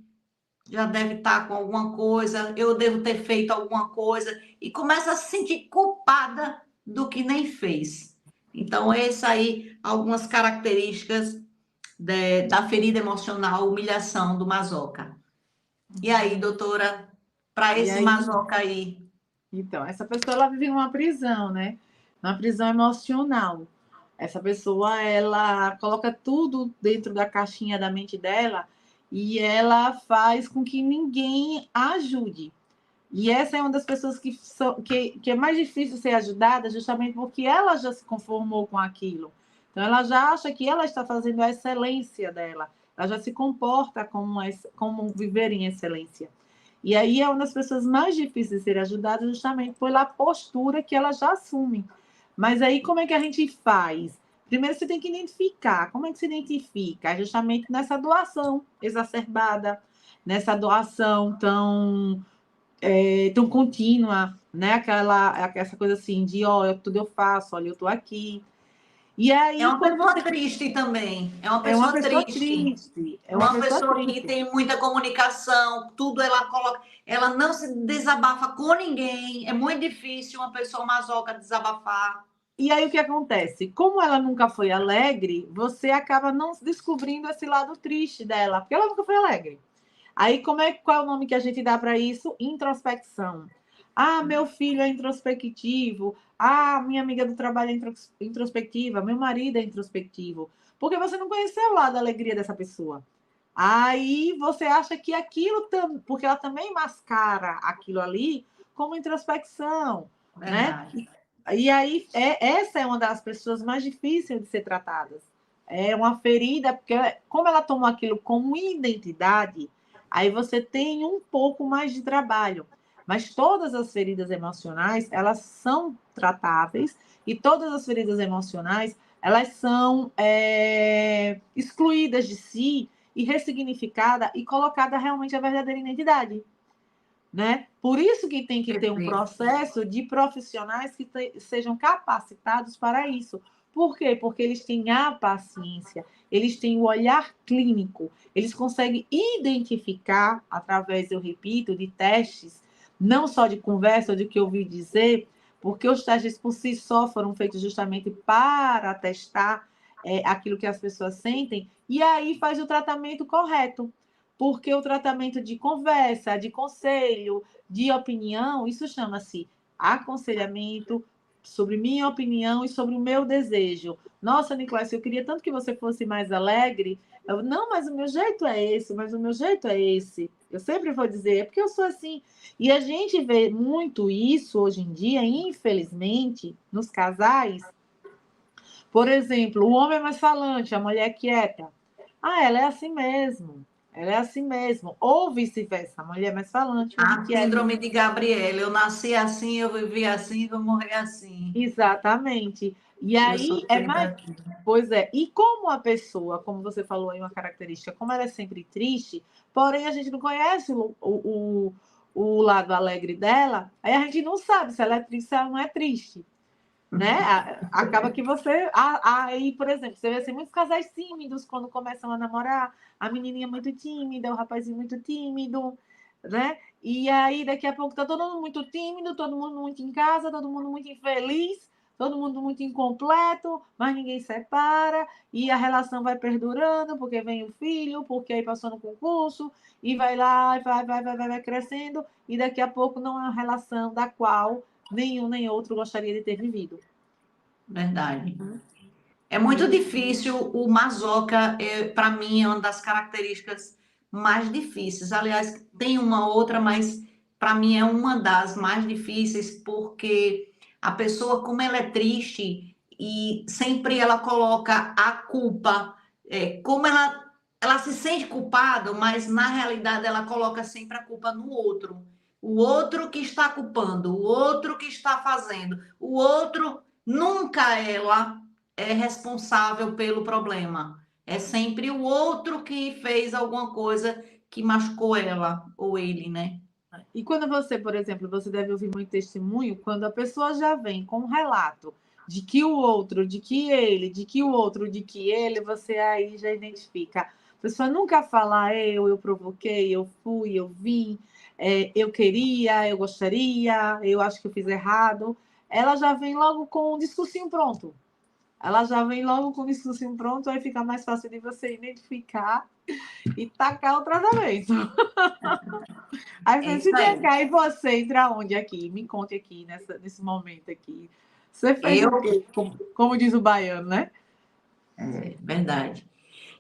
já deve estar com alguma coisa, eu devo ter feito alguma coisa, e começa a se sentir culpada do que nem fez. Então, essa aí, algumas características da ferida emocional, humilhação do masoca. E aí, doutora, para esse masoca aí? Então, essa pessoa ela vive numa prisão, né? Uma prisão emocional. Essa pessoa ela coloca tudo dentro da caixinha da mente dela e ela faz com que ninguém a ajude. E essa é uma das pessoas que é mais difícil ser ajudada, justamente porque ela já se conformou com aquilo. Então, ela já acha que ela está fazendo a excelência dela. Ela já se comporta como viver em excelência. E aí é uma das pessoas mais difíceis de ser ajudada justamente pela postura que ela já assume. Mas aí como é que a gente faz? Primeiro você tem que identificar. Como é que se identifica? É justamente nessa doação exacerbada, nessa doação tão contínua, né? Essa coisa assim de, ó, tudo eu faço, olha, eu tô aqui. E aí, é uma pessoa triste também. É uma pessoa triste. É uma pessoa triste. Que tem muita comunicação, tudo ela coloca. Ela não se desabafa com ninguém. É muito difícil uma pessoa masoca desabafar. E aí o que acontece? Como ela nunca foi alegre, você acaba não descobrindo esse lado triste dela, porque ela nunca foi alegre. Aí qual é o nome que a gente dá para isso? Introspecção. Ah, meu filho é introspectivo. Ah, minha amiga do trabalho é introspectiva. Meu marido é introspectivo. Porque você não conheceu o lado da alegria dessa pessoa. Aí você acha que aquilo, porque ela também mascara aquilo ali como introspecção, Verdade. né? E aí, essa é uma das pessoas mais difíceis de ser tratadas. É uma ferida, porque como ela tomou aquilo como identidade, aí você tem um pouco mais de trabalho. Mas todas as feridas emocionais, elas são tratáveis e todas as feridas emocionais, elas são excluídas de si e ressignificada e colocada realmente a verdadeira identidade, né? Por isso que tem que ter um processo de profissionais que sejam capacitados para isso. Por quê? Porque eles têm a paciência, eles têm o olhar clínico, eles conseguem identificar, através, eu repito, de testes, não só de conversa ou de que eu ouvi dizer, porque os testes por si só foram feitos justamente para testar aquilo que as pessoas sentem, e aí faz o tratamento correto. porque o tratamento de conversa, de conselho, de opinião, isso chama-se aconselhamento sobre minha opinião e sobre o meu desejo. Nossa, Nicolas, eu queria tanto que você fosse mais alegre. Não, mas o meu jeito é esse, mas o meu jeito é esse. Eu sempre vou dizer, é porque eu sou assim. E a gente vê muito isso hoje em dia, infelizmente, nos casais. Por exemplo, o homem é mais falante, a mulher é quieta. Ah, ela é assim mesmo. Ela é assim mesmo. Ou vice-versa, a mulher é mais falante, o homem A quieto. síndrome de Gabriela. Eu nasci assim, eu vivi assim, vou morrer assim. Exatamente. E Eu aí sou é sempre mais. assim. Pois é. E como a pessoa, como você falou aí, uma característica, como ela é sempre triste, porém a gente não conhece o lado alegre dela, aí a gente não sabe se ela é triste, se ela não é triste. Né? Acaba que você. Aí, por exemplo, você vê assim, muitos casais tímidos quando começam a namorar, a menininha muito tímida, o rapazinho muito tímido, né? E aí, daqui a pouco, tá todo mundo muito tímido, todo mundo muito em casa, todo mundo muito infeliz, todo mundo muito incompleto, mas ninguém separa, e a relação vai perdurando, porque vem o filho, porque aí passou no concurso, e vai lá, vai crescendo, e daqui a pouco não é uma relação da qual nenhum nem outro gostaria de ter vivido. Verdade. É muito difícil o masoca, para mim, é uma das características mais difíceis. Aliás, tem uma outra, mas para mim é uma das mais difíceis, porque a pessoa, como ela é triste e sempre ela coloca a culpa, como ela se sente culpada, mas na realidade ela coloca sempre a culpa no outro. O outro que está culpando, o outro que está fazendo, o outro, nunca ela é responsável pelo problema. É sempre o outro que fez alguma coisa que machucou ela ou ele, né? E quando você, por exemplo, você deve ouvir muito testemunho, quando a pessoa já vem com um relato de que o outro, de que ele, de que o outro, de que ele, você aí já identifica. A pessoa nunca fala eu provoquei, eu fui, eu vim, eu queria, eu gostaria, eu acho que eu fiz errado. Ela já vem logo com um discursinho pronto. Ela já vem logo com o discursinho pronto, aí fica mais fácil de você identificar e tacar o tratamento. Aí É você isso se vem aí. cá e você entra onde aqui? Me conte aqui nesse momento aqui. Você fez Eu, o quê? Como diz o baiano, né? verdade.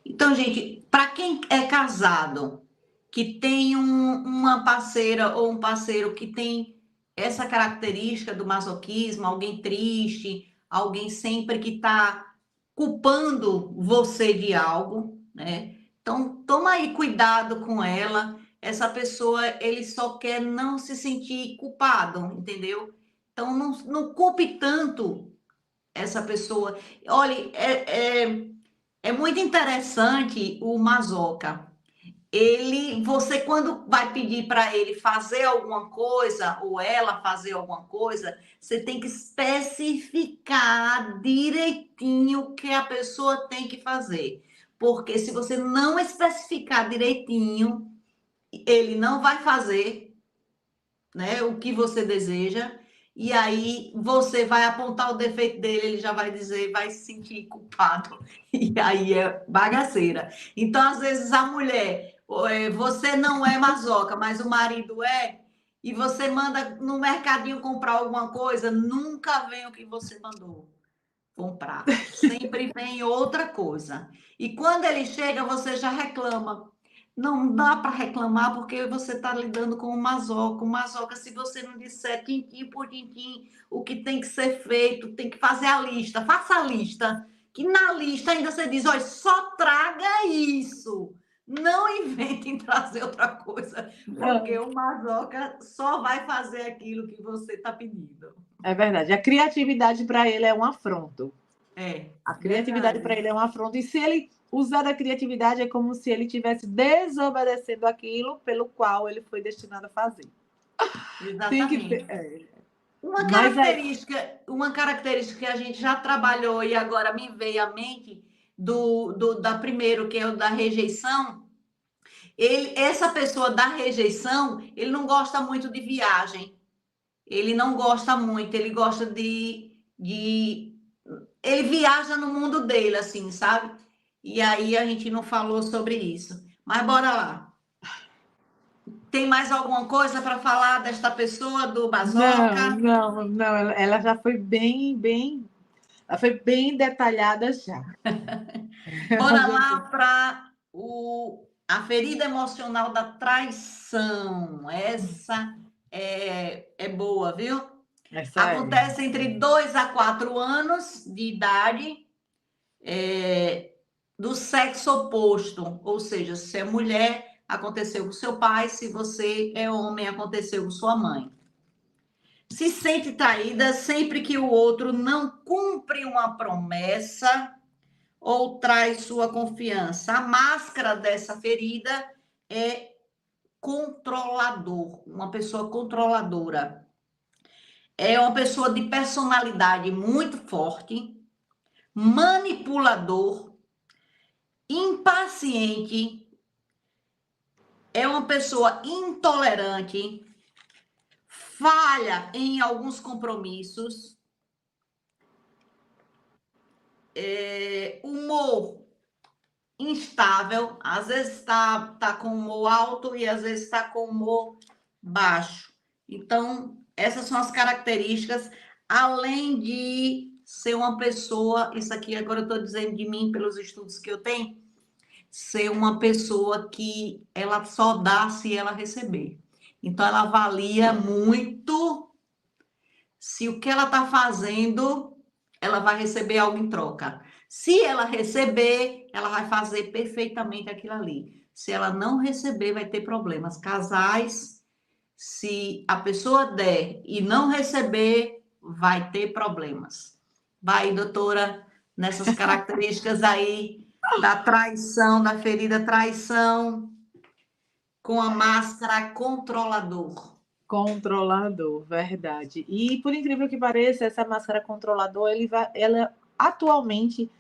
Então, gente, para quem é casado, que tem uma parceira ou um parceiro que tem essa característica do masoquismo, alguém triste, alguém sempre que está culpando você de algo, né? Então, toma aí cuidado com ela. Essa pessoa, ele só quer não se sentir culpado, entendeu? Então, não culpe tanto essa pessoa. Olha, é muito interessante o masoca. Você quando vai pedir para ele fazer alguma coisa ou ela fazer alguma coisa, você tem que especificar direitinho o que a pessoa tem que fazer. Porque se você não especificar direitinho, ele não vai fazer, né, o que você deseja, e aí você vai apontar o defeito dele, ele já vai dizer, vai se sentir culpado, e aí é bagaceira. Então, às vezes, a mulher, você não é masoca, mas o marido é, e você manda no mercadinho comprar alguma coisa, nunca vem o que você mandou comprar. Sempre vem outra coisa. E quando ele chega, você já reclama. Não dá para reclamar porque você está lidando com o masoca. O masoca, se você não disser tintim por tintim o que tem que ser feito, tem que fazer a lista. Faça a lista. Que na lista ainda você diz, olha, só traga isso. Não invente em trazer outra coisa, porque o masoca só vai fazer aquilo que você está pedindo. É verdade. A criatividade para ele é um afronto. É, A criatividade para verdade. ele é um afronto. E se ele usar da criatividade, é como se ele estivesse desobedecendo aquilo pelo qual ele foi destinado a fazer. Tem que ter. Exatamente. Mas aí, Uma característica que a gente já trabalhou e agora me veio à mente da primeiro, que é o da rejeição. Essa pessoa da rejeição, ele não gosta muito de viagem. Ele não gosta muito, ele gosta ele viaja no mundo dele, assim, sabe? E aí a gente não falou sobre isso. Mas bora lá. Tem mais alguma coisa para falar desta pessoa do Não, Basoca? não, não, ela já foi ela foi bem detalhada já. Bora lá para a ferida emocional da traição. Essa é boa, viu? Essa é. Acontece entre 2 a 4 anos de idade, do sexo oposto, ou seja, se é mulher, aconteceu com seu pai, se você é homem, aconteceu com sua mãe. Se sente traída sempre que o outro não cumpre uma promessa ou trai sua confiança. A máscara dessa ferida é controlador, uma pessoa controladora. É uma pessoa de personalidade muito forte, manipulador, impaciente, é uma pessoa intolerante, falha em alguns compromissos, humor instável, às vezes tá com humor alto e às vezes está com humor baixo. Então, essas são as características, além de ser uma pessoa, isso aqui agora eu estou dizendo de mim pelos estudos que eu tenho, ser uma pessoa que ela só dá se ela receber. Então, ela avalia muito se o que ela está fazendo, ela vai receber algo em troca. Se ela receber, ela vai fazer perfeitamente aquilo ali. Se ela não receber, vai ter problemas. Casais, se a pessoa der e não receber, vai ter problemas. Vai, doutora, nessas características aí da traição, da ferida traição, com a máscara controlador. Controlador, verdade. E por incrível que pareça, essa máscara controlador, ela atualmente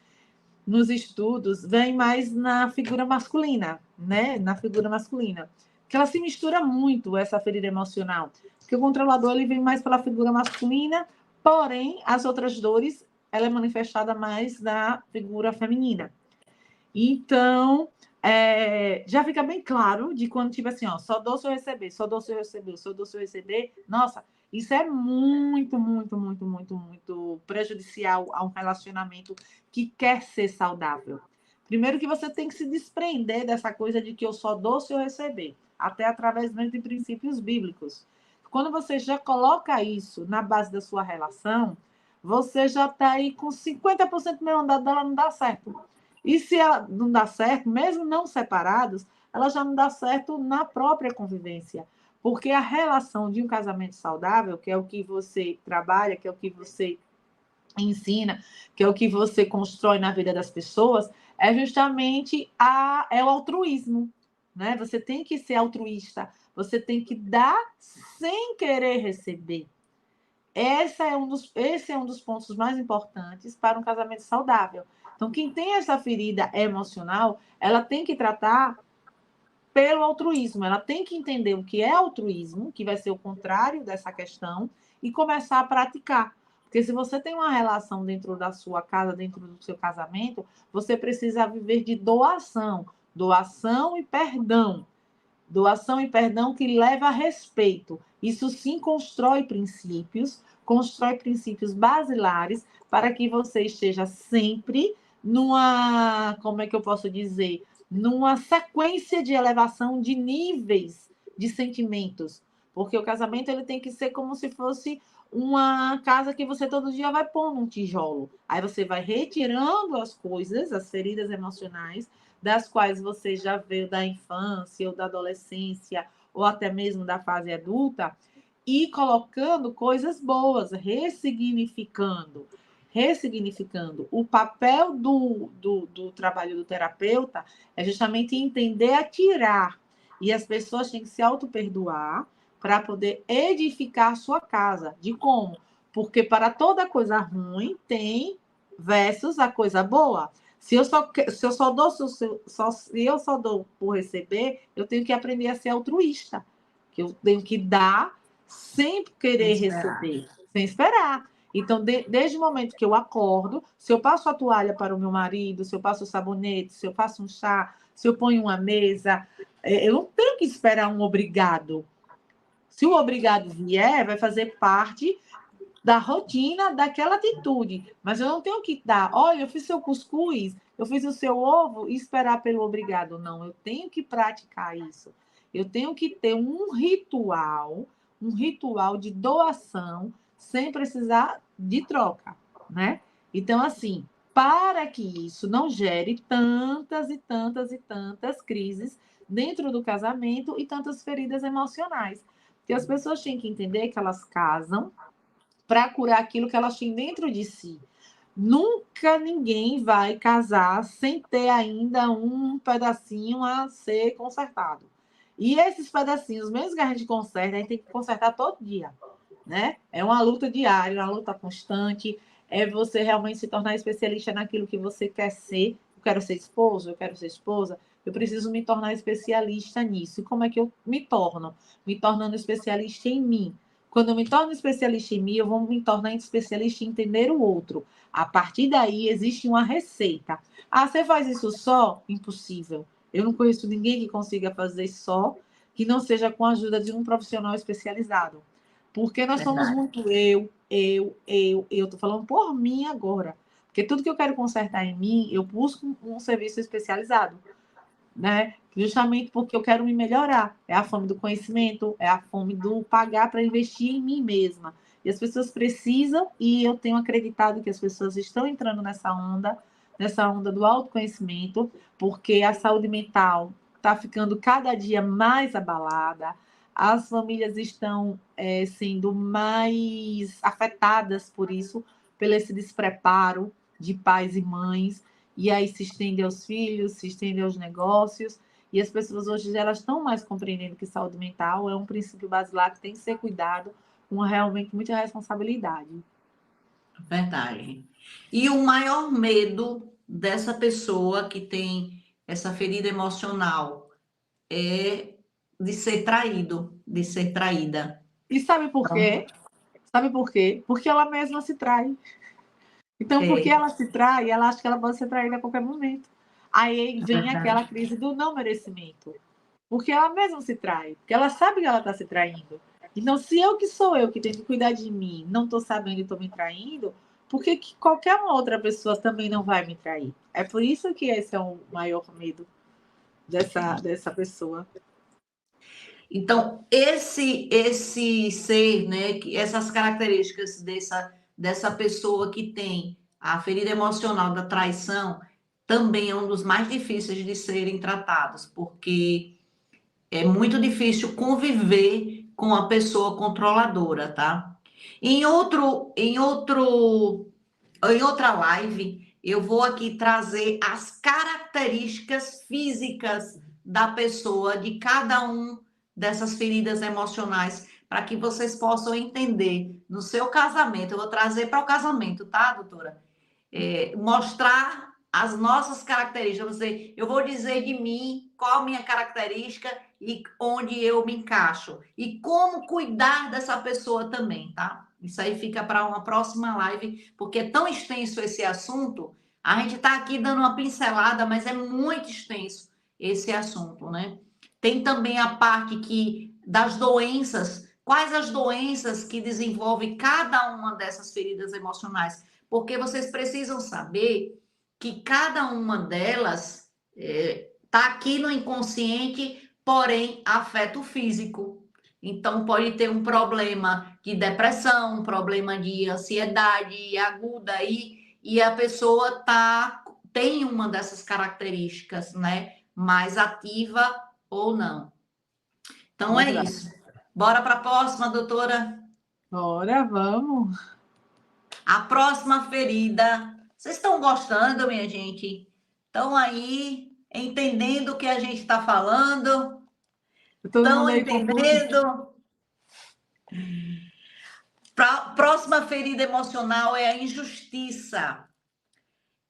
nos estudos vem mais na figura masculina, né? Na figura masculina, que ela se mistura muito essa ferida emocional, porque o controlador ele vem mais pela figura masculina, porém as outras dores ela é manifestada mais na figura feminina. Então, já fica bem claro de quando, tipo assim, ó, só dou se eu receber, só dou se eu receber, só dou se eu receber. Nossa, isso é muito, muito, muito, muito, muito prejudicial a um relacionamento que quer ser saudável. Primeiro que você tem que se desprender dessa coisa de que eu só dou se eu receber, até através mesmo de princípios bíblicos. Quando você já coloca isso na base da sua relação, você já está aí com 50% do meu andado dela não dá certo. E se ela não dá certo, mesmo não separados, ela já não dá certo na própria convivência. Porque a relação de um casamento saudável, que é o que você trabalha, que é o que você ensina, que é o que você constrói na vida das pessoas, é justamente o altruísmo. Né? Você tem que ser altruísta, você tem que dar sem querer receber. Esse é um dos pontos mais importantes para um casamento saudável. Então, quem tem essa ferida emocional, ela tem que tratar pelo altruísmo. Ela tem que entender o que é altruísmo, que vai ser o contrário dessa questão, e começar a praticar. Porque se você tem uma relação dentro da sua casa, dentro do seu casamento, você precisa viver de doação. Doação e perdão. Doação e perdão que leva a respeito. Isso sim constrói princípios basilares para que você esteja sempre numa, como é que eu posso dizer, numa sequência de elevação de níveis de sentimentos. Porque o casamento ele tem que ser como se fosse uma casa que você todo dia vai pôr num tijolo. Aí você vai retirando as coisas, as feridas emocionais, das quais você já veio da infância ou da adolescência, ou até mesmo da fase adulta, e colocando coisas boas, ressignificando. O papel do trabalho do terapeuta é justamente entender a tirar. E as pessoas têm que se auto-perdoar para poder edificar a sua casa. De como? Porque para toda coisa ruim tem versus a coisa boa. Se eu só dou por receber, eu tenho que aprender a ser altruísta. Que eu tenho que dar sem querer receber, sem esperar. Então, desde o momento que eu acordo, se eu passo a toalha para o meu marido, se eu passo o sabonete, se eu faço um chá, se eu ponho uma mesa, Eu não tenho que esperar um obrigado. Se o obrigado vier, vai fazer parte da rotina daquela atitude. Mas eu não tenho que dar, olha, eu fiz seu cuscuz, eu fiz o seu ovo e esperar pelo obrigado. Não, eu tenho que praticar isso. Eu tenho que ter um ritual de doação, sem precisar de troca, né? Então, assim, para que isso não gere tantas e tantas e tantas crises dentro do casamento e tantas feridas emocionais. Porque as pessoas têm que entender que elas casam para curar aquilo que elas têm dentro de si. Nunca ninguém vai casar sem ter ainda um pedacinho a ser consertado. E esses pedacinhos, mesmo que a gente conserte, a gente tem que consertar todo dia, né? É uma luta diária, uma luta constante. É você realmente se tornar especialista naquilo que você quer ser. Eu quero ser esposo, eu quero ser esposa. Eu preciso me tornar especialista nisso. E como é que eu me torno? Me tornando especialista em mim. Quando eu me torno especialista em mim, eu vou me tornar especialista em entender o outro. A partir daí, existe uma receita. Ah, você faz isso só? Impossível. Eu não conheço ninguém que consiga fazer só, que não seja com a ajuda de um profissional especializado. Porque nós somos Verdade. muito eu. Estou falando por mim agora. Porque tudo que eu quero consertar em mim, eu busco um serviço especializado, né? Justamente porque eu quero me melhorar. É a fome do conhecimento, é a fome do pagar para investir em mim mesma. E as pessoas precisam, e eu tenho acreditado que as pessoas estão entrando nessa onda do autoconhecimento, porque a saúde mental está ficando cada dia mais abalada, as famílias estão sendo mais afetadas por isso, pelo esse despreparo de pais e mães, e aí se estende aos filhos, se estende aos negócios, e as pessoas hoje elas estão mais compreendendo que saúde mental é um princípio basilar que tem que ser cuidado com realmente muita responsabilidade. Verdade. E o maior medo dessa pessoa que tem essa ferida emocional é de ser traído, de ser traída. E sabe por Então, quê? Sabe por quê? Porque ela mesma se trai. Então, porque é, ela se trai, ela acha que ela pode ser traída a qualquer momento. Aí é vem aquela verdade. crise do não merecimento. Porque ela mesma se trai, porque ela sabe que ela está se traindo. Então, se eu que sou eu que tenho que cuidar de mim, não estou sabendo e estou me traindo, por que qualquer uma outra pessoa também não vai me trair? É por isso que esse é o maior medo dessa pessoa. Então, esse ser, né, essas características dessa pessoa que tem a ferida emocional da traição, também é um dos mais difíceis de serem tratados, porque é muito difícil conviver com a pessoa controladora, tá? Em outra live, eu vou aqui trazer as características físicas da pessoa, de cada um dessas feridas emocionais, para que vocês possam entender no seu casamento. Eu vou trazer para o casamento, tá, doutora? Mostrar as nossas características. Eu vou dizer de mim qual a minha característica e onde eu me encaixo. E como cuidar dessa pessoa também, tá? Isso aí fica para uma próxima live, porque é tão extenso esse assunto. A gente está aqui dando uma pincelada, mas é muito extenso esse assunto, né? Tem também a parte das doenças. Quais as doenças que desenvolve cada uma dessas feridas emocionais? Porque vocês precisam saber que cada uma delas está aqui no inconsciente, porém afeta o físico. Então, pode ter um problema de depressão, um problema de ansiedade aguda e a pessoa tem uma dessas características, né? Mais ativa ou não. Então, é Verdade. isso. Bora para a próxima, doutora. Ora, vamos. A próxima ferida. Vocês estão gostando, minha gente? Estão aí entendendo o que a gente está falando? Todo Estão mundo aí confuso. entendendo? Próxima ferida emocional é a injustiça.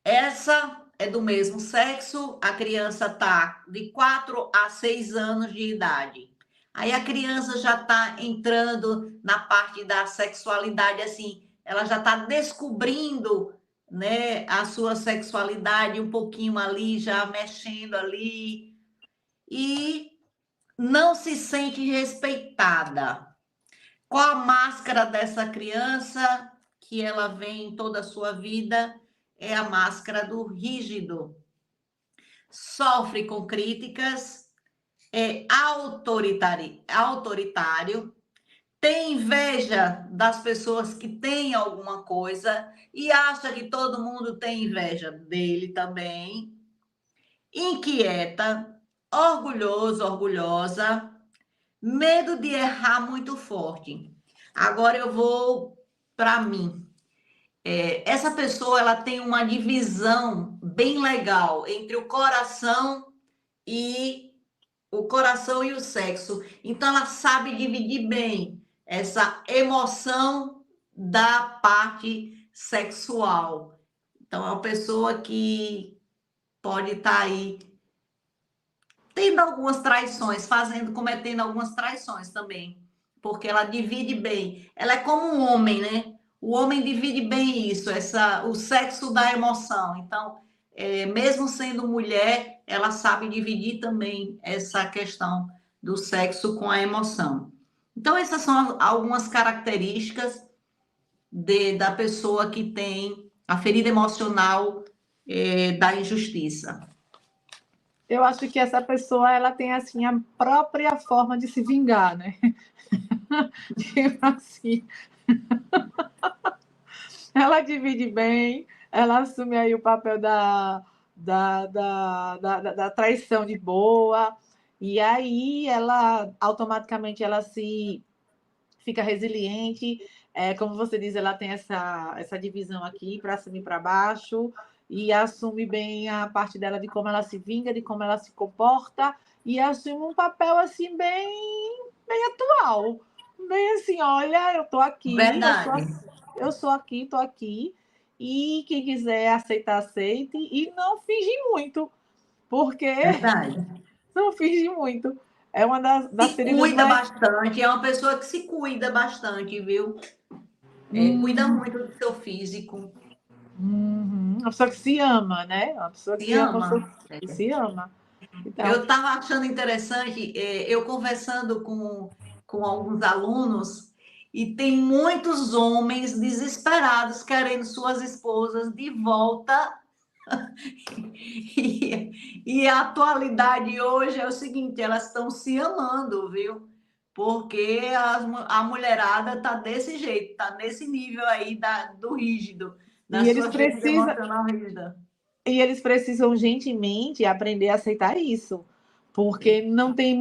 Essa é do mesmo sexo, a criança está de 4 a 6 anos de idade. Aí a criança já está entrando na parte da sexualidade, assim, ela já está descobrindo, né, a sua sexualidade um pouquinho ali, já mexendo ali. E não se sente respeitada. Qual a máscara dessa criança que ela vem toda a sua vida? É a máscara do rígido. Sofre com críticas, é autoritário, tem inveja das pessoas que têm alguma coisa e acha que todo mundo tem inveja dele também. Inquieta, orgulhoso, orgulhosa, medo de errar muito forte. Agora eu vou para mim. Essa pessoa ela tem uma divisão bem legal entre o coração e o sexo. Então ela sabe dividir bem essa emoção da parte sexual. Então é uma pessoa que pode estar aí tendo algumas traições, cometendo algumas traições também, porque ela divide bem. Ela é como um homem, né? O homem divide bem isso, o sexo da emoção. Então, mesmo sendo mulher, ela sabe dividir também essa questão do sexo com a emoção. Então, essas são algumas características da pessoa que tem a ferida emocional da injustiça. Eu acho que essa pessoa ela tem assim a própria forma de se vingar, né? Tipo assim, ela divide bem, ela assume aí o papel da traição de boa, e aí ela automaticamente ela se fica resiliente, como você diz, ela tem essa divisão aqui para cima e para baixo, e assume bem a parte dela de como ela se vinga, de como ela se comporta, e assume um papel assim bem atual, bem assim, olha, eu estou aqui, Verdade. eu sou aqui, estou aqui, e quem quiser aceitar, aceite, e não finge muito, porque Verdade. não finge muito. É uma das Se feridas cuida mais. bastante, é uma pessoa que se cuida bastante, viu? Cuida muito do seu físico. Uma pessoa que se ama, né? Uma pessoa Se que é uma pessoa ama. que se ama. Então, Eu estava achando interessante, eu conversando com alguns alunos, e tem muitos homens desesperados querendo suas esposas de volta. E a atualidade hoje é o seguinte: elas estão se amando, viu? Porque a mulherada tá desse jeito, tá nesse nível aí do rígido, da e eles sua ferida precisam, emocional rígida. e eles precisam gentilmente aprender a aceitar isso. Porque não tem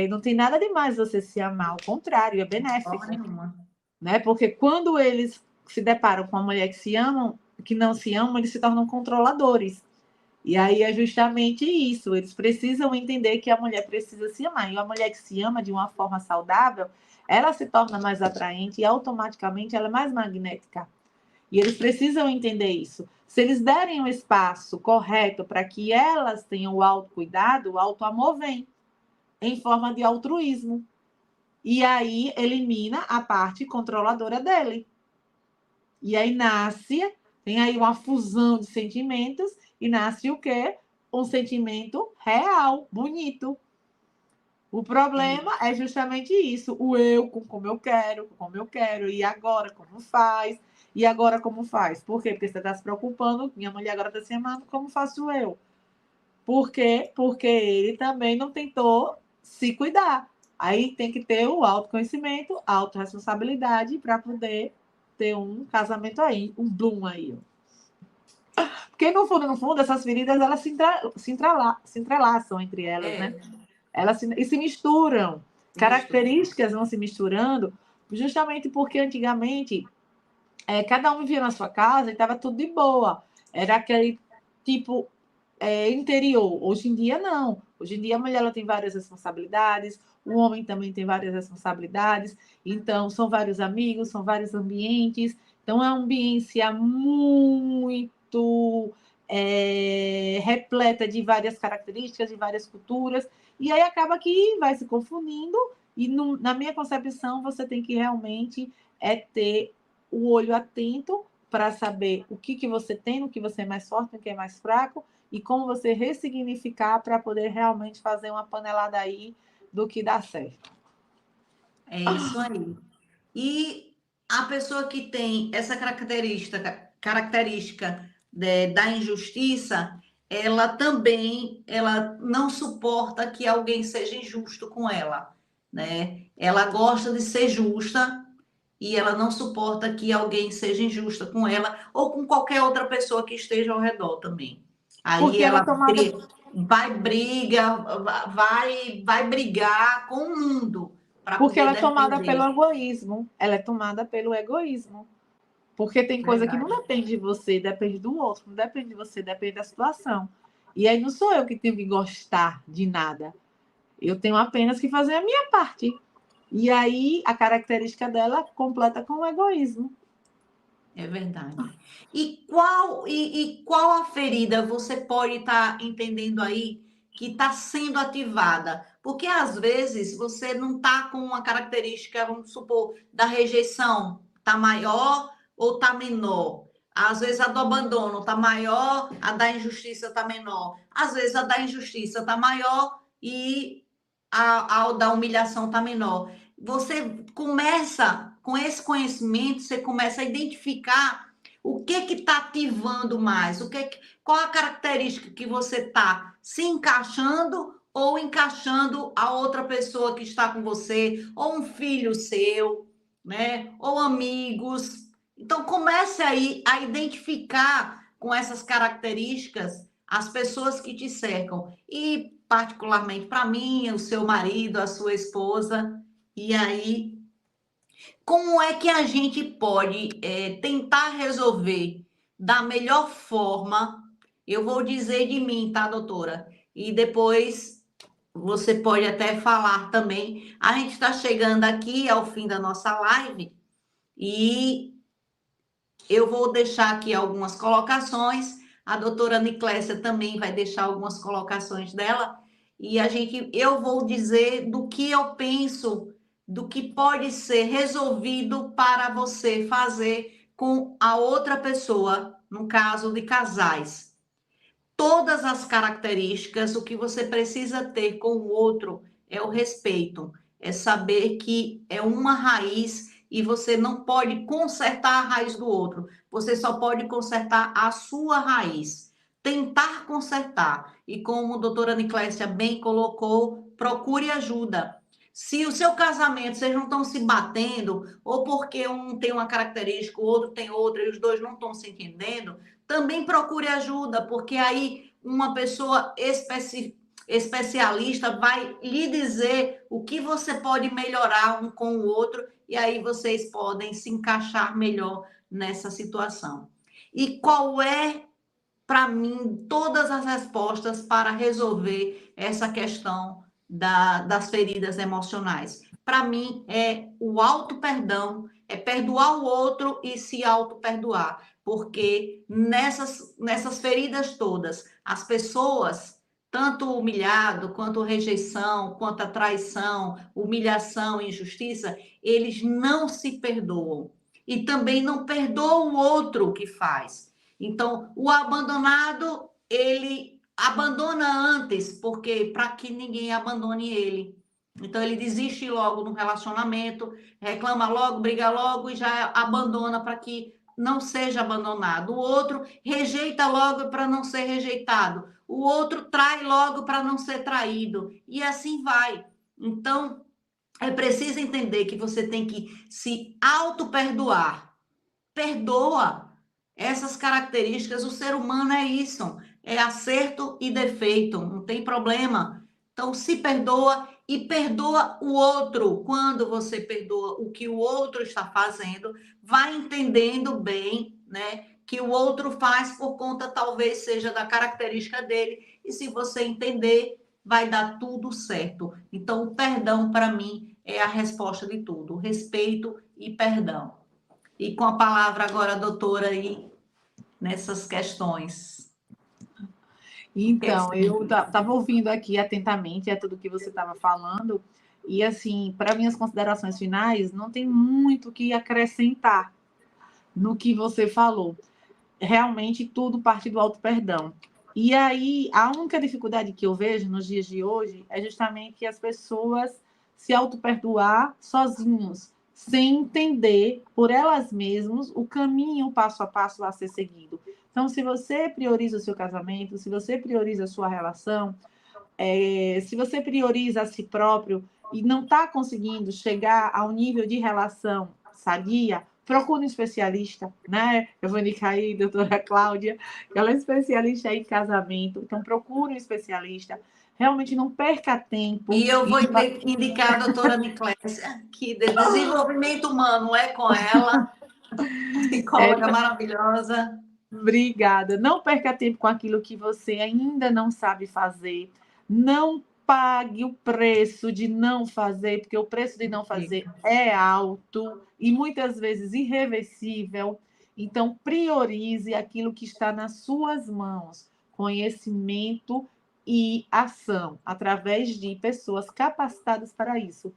não tem nada demais você se amar, ao contrário, é De forma benéfico, nenhuma. né? Porque quando eles se deparam com uma mulher que se amam, que não se amam, eles se tornam controladores. E aí é justamente isso. Eles precisam entender que a mulher precisa se amar. E a mulher que se ama de uma forma saudável, ela se torna mais atraente e automaticamente ela é mais magnética. E eles precisam entender isso. Se eles derem o espaço correto para que elas tenham o autocuidado, o autoamor vem em forma de altruísmo. E aí elimina a parte controladora dele. E aí tem aí uma fusão de sentimentos e nasce o quê? Um sentimento real, bonito. O problema é justamente isso, o eu com como eu quero, e agora como faz? E agora como faz? Por quê? Porque você está se preocupando, minha mulher agora está se amando, como faço eu? Por quê? Porque ele também não tentou se cuidar. Aí tem que ter o autoconhecimento, a autorresponsabilidade para poder ter um casamento aí, um bloom aí. Porque no fundo, essas feridas elas se entrelaçam entre elas, né? E se misturam. Características vão se misturando, justamente porque antigamente cada um vivia na sua casa e estava tudo de boa. Era aquele tipo interior. Hoje em dia, não. Hoje em dia, a mulher ela tem várias responsabilidades, o homem também tem várias responsabilidades. Então, são vários amigos, são vários ambientes. Então, é uma ambiência muito repleta de várias características, de várias culturas. E aí acaba que vai se confundindo. E na minha concepção, você tem que realmente ter o olho atento para saber o que você tem, o que você é mais forte, o que é mais fraco, e como você ressignificar para poder realmente fazer uma panelada aí do que dá certo. É isso aí. E a pessoa que tem essa característica da injustiça, ela também, ela não suporta que alguém seja injusto com ela, né? Ela gosta de ser justa e ela não suporta que alguém seja injusta com ela ou com qualquer outra pessoa que esteja ao redor também. Aí Porque ela é ela tomada vai brigar com o mundo para Porque poder ela é tomada pelo defender. egoísmo. Ela é tomada pelo egoísmo. Porque tem coisa que não Verdade. depende de você, depende do outro, não depende de você, depende da situação. E aí não sou eu que tenho que gostar de nada. Eu tenho apenas que fazer a minha parte. E aí a característica dela completa com o egoísmo. É verdade. E qual a ferida você pode estar entendendo aí que está sendo ativada? Porque às vezes você não está com uma característica, vamos supor, da rejeição, está maior ou está menor. Às vezes a do abandono está maior, a da injustiça está menor. Às vezes a da injustiça está maior e a da humilhação está menor. Você começa, com esse conhecimento, você começa a identificar o que está ativando mais, qual a característica que você está se encaixando ou encaixando a outra pessoa que está com você, ou um filho seu, né? Ou amigos. Então comece aí a identificar com essas características as pessoas que te cercam. E particularmente para mim, o seu marido, a sua esposa. E aí, como é que a gente pode tentar resolver da melhor forma? Eu vou dizer de mim, tá, doutora? E depois você pode até falar também. A gente está chegando aqui ao fim da nossa live e eu vou deixar aqui algumas colocações. A doutora Niclésia também vai deixar algumas colocações dela. E eu vou dizer do que eu penso, do que pode ser resolvido para você fazer com a outra pessoa, no caso de casais. Todas as características, o que você precisa ter com o outro é o respeito, é saber que é uma raiz e você não pode consertar a raiz do outro, você só pode consertar a sua raiz. Tentar consertar. E como a doutora Niclésia bem colocou, procure ajuda. Se o seu casamento, vocês não estão se batendo, ou porque um tem uma característica, o outro tem outra, e os dois não estão se entendendo, também procure ajuda, porque aí uma pessoa especialista vai lhe dizer o que você pode melhorar um com o outro, e aí vocês podem se encaixar melhor nessa situação. E qual é, para mim, todas as respostas para resolver essa questão das feridas emocionais? Para mim, é o auto-perdão, é perdoar o outro e se auto-perdoar. Porque nessas feridas todas, as pessoas, tanto o humilhado, quanto a rejeição, quanto a traição, humilhação, injustiça, eles não se perdoam. E também não perdoam o outro que faz. Então, o abandonado, ele abandona antes, porque para que ninguém abandone ele. Então, ele desiste logo no relacionamento, reclama logo, briga logo e já abandona para que não seja abandonado. O outro rejeita logo para não ser rejeitado. O outro trai logo para não ser traído. E assim vai. Então, é preciso entender que você tem que se auto-perdoar. Perdoa essas características. O ser humano é isso. É acerto e defeito. Não tem problema. Então, se perdoa e perdoa o outro. Quando você perdoa o que o outro está fazendo, vai entendendo bem, né? Que o outro faz por conta, talvez seja da característica dele. E se você entender, vai dar tudo certo. Então, o perdão, para mim, é a resposta de tudo. Respeito e perdão. E com a palavra agora, doutora, aí, nessas questões. Então, eu estava ouvindo aqui atentamente tudo que você estava falando, e assim, para minhas considerações finais, não tem muito o que acrescentar no que você falou. Realmente tudo parte do auto-perdão. E aí, a única dificuldade que eu vejo nos dias de hoje é justamente as pessoas se auto-perdoar sozinhos, sem entender por elas mesmas o caminho passo a passo a ser seguido. Então, se você prioriza o seu casamento, se você prioriza a sua relação, se você prioriza a si próprio e não está conseguindo chegar ao nível de relação sadia, procure um especialista, né? Eu vou indicar aí a doutora Cláudia, que ela é especialista em casamento, então procure um especialista. Realmente não perca tempo. E eu vou indicar a doutora Niclésia, que de desenvolvimento humano é com ela, psicóloga maravilhosa. Obrigada. Não perca tempo com aquilo que você ainda não sabe fazer. Não pague o preço de não fazer, porque o preço de não fazer é alto e muitas vezes irreversível. Então, priorize aquilo que está nas suas mãos: conhecimento e ação, através de pessoas capacitadas para isso.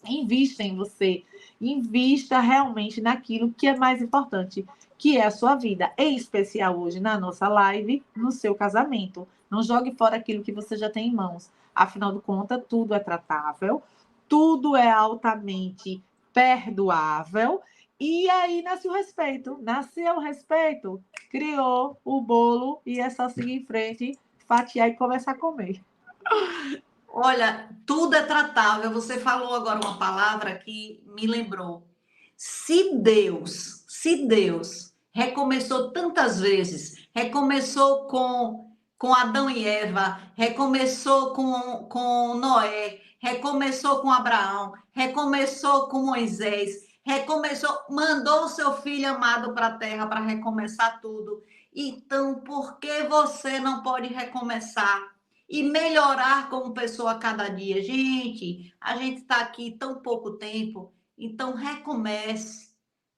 Invista em você, invista realmente naquilo que é mais importante, que é a sua vida, em especial hoje na nossa live, no seu casamento. Não jogue fora aquilo que você já tem em mãos. Afinal de contas, tudo é tratável, tudo é altamente perdoável. E aí nasce o respeito. Nasceu o respeito, criou o bolo e é só seguir em frente, fatiar e começar a comer. Olha, tudo é tratável. Você falou agora uma palavra que me lembrou. Se Deus recomeçou tantas vezes, recomeçou com Adão e Eva, recomeçou com Noé, recomeçou com Abraão, recomeçou com Moisés, recomeçou, mandou o seu filho amado para a terra para recomeçar tudo. Então, por que você não pode recomeçar e melhorar como pessoa a cada dia? Gente, a gente está aqui tão pouco tempo, então recomece.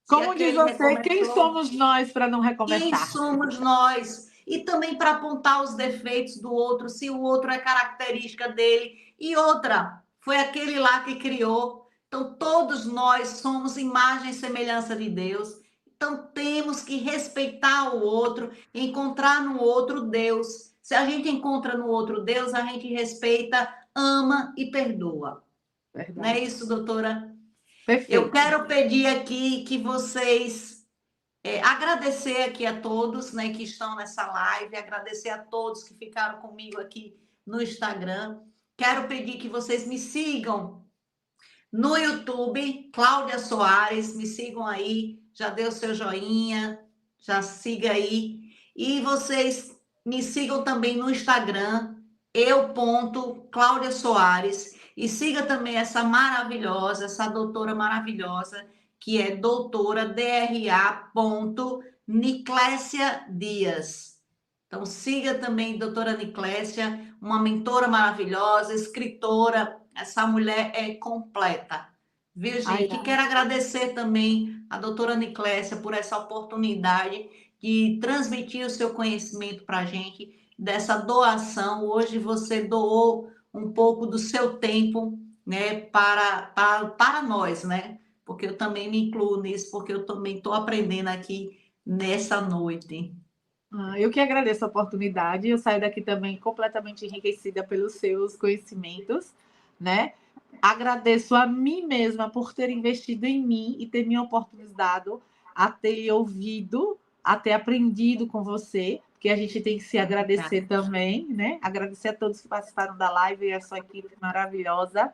Como diz você, quem somos nós para não recomeçar? Quem somos nós? E também para apontar os defeitos do outro, se o outro é característica dele. E outra, foi aquele lá que criou. Então, todos nós somos imagem e semelhança de Deus. Então, temos que respeitar o outro, encontrar no outro Deus. Se a gente encontra no outro Deus, a gente respeita, ama e perdoa. Verdade. Não é isso, doutora? Perfeito. Eu quero pedir aqui que vocês agradecer aqui a todos, né, que estão nessa live, agradecer a todos que ficaram comigo aqui no Instagram. Quero pedir que vocês me sigam no YouTube, Cláudia Soares, me sigam aí, já deu seu joinha, já siga aí. E vocês me sigam também no Instagram, eu.Cláudia Soares. E siga também essa maravilhosa, essa doutora maravilhosa, que é doutora DRA. Niclésia Dias. Então, siga também doutora Niclésia, uma mentora maravilhosa, escritora. Essa mulher é completa. Viu, gente? E quero agradecer também a doutora Niclésia por essa oportunidade de transmitir o seu conhecimento para a gente, dessa doação. Hoje você doou um pouco do seu tempo, né, para nós, né? Porque eu também me incluo nisso, porque eu também estou aprendendo aqui nessa noite. Eu que agradeço a oportunidade. Eu saio daqui também completamente enriquecida pelos seus conhecimentos, né? Agradeço a mim mesma por ter investido em mim e ter me oportunizado a ter ouvido, a ter aprendido com você, porque a gente tem que se agradecer também, né? Agradecer a todos que participaram da live e a sua equipe maravilhosa.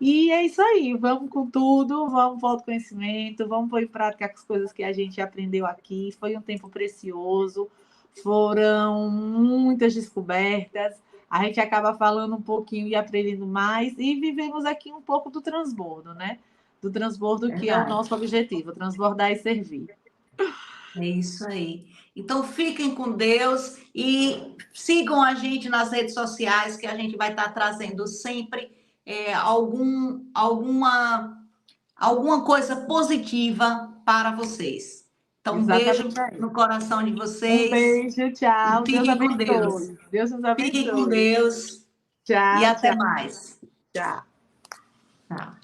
E é isso aí, vamos com tudo, vamos para o autoconhecimento, vamos pôr em prática as coisas que a gente aprendeu aqui. Foi um tempo precioso, foram muitas descobertas, a gente acaba falando um pouquinho e aprendendo mais, e vivemos aqui um pouco do transbordo, né? Do transbordo que é o nosso objetivo, transbordar e servir. É isso aí. Então, fiquem com Deus e sigam a gente nas redes sociais, que a gente vai estar trazendo sempre alguma coisa positiva para vocês. Então, um beijo no coração de vocês. Um beijo, tchau. Fiquem com Deus. Deus nos abençoe. Fiquem com Deus. Tchau. E até mais. Tchau. Tchau.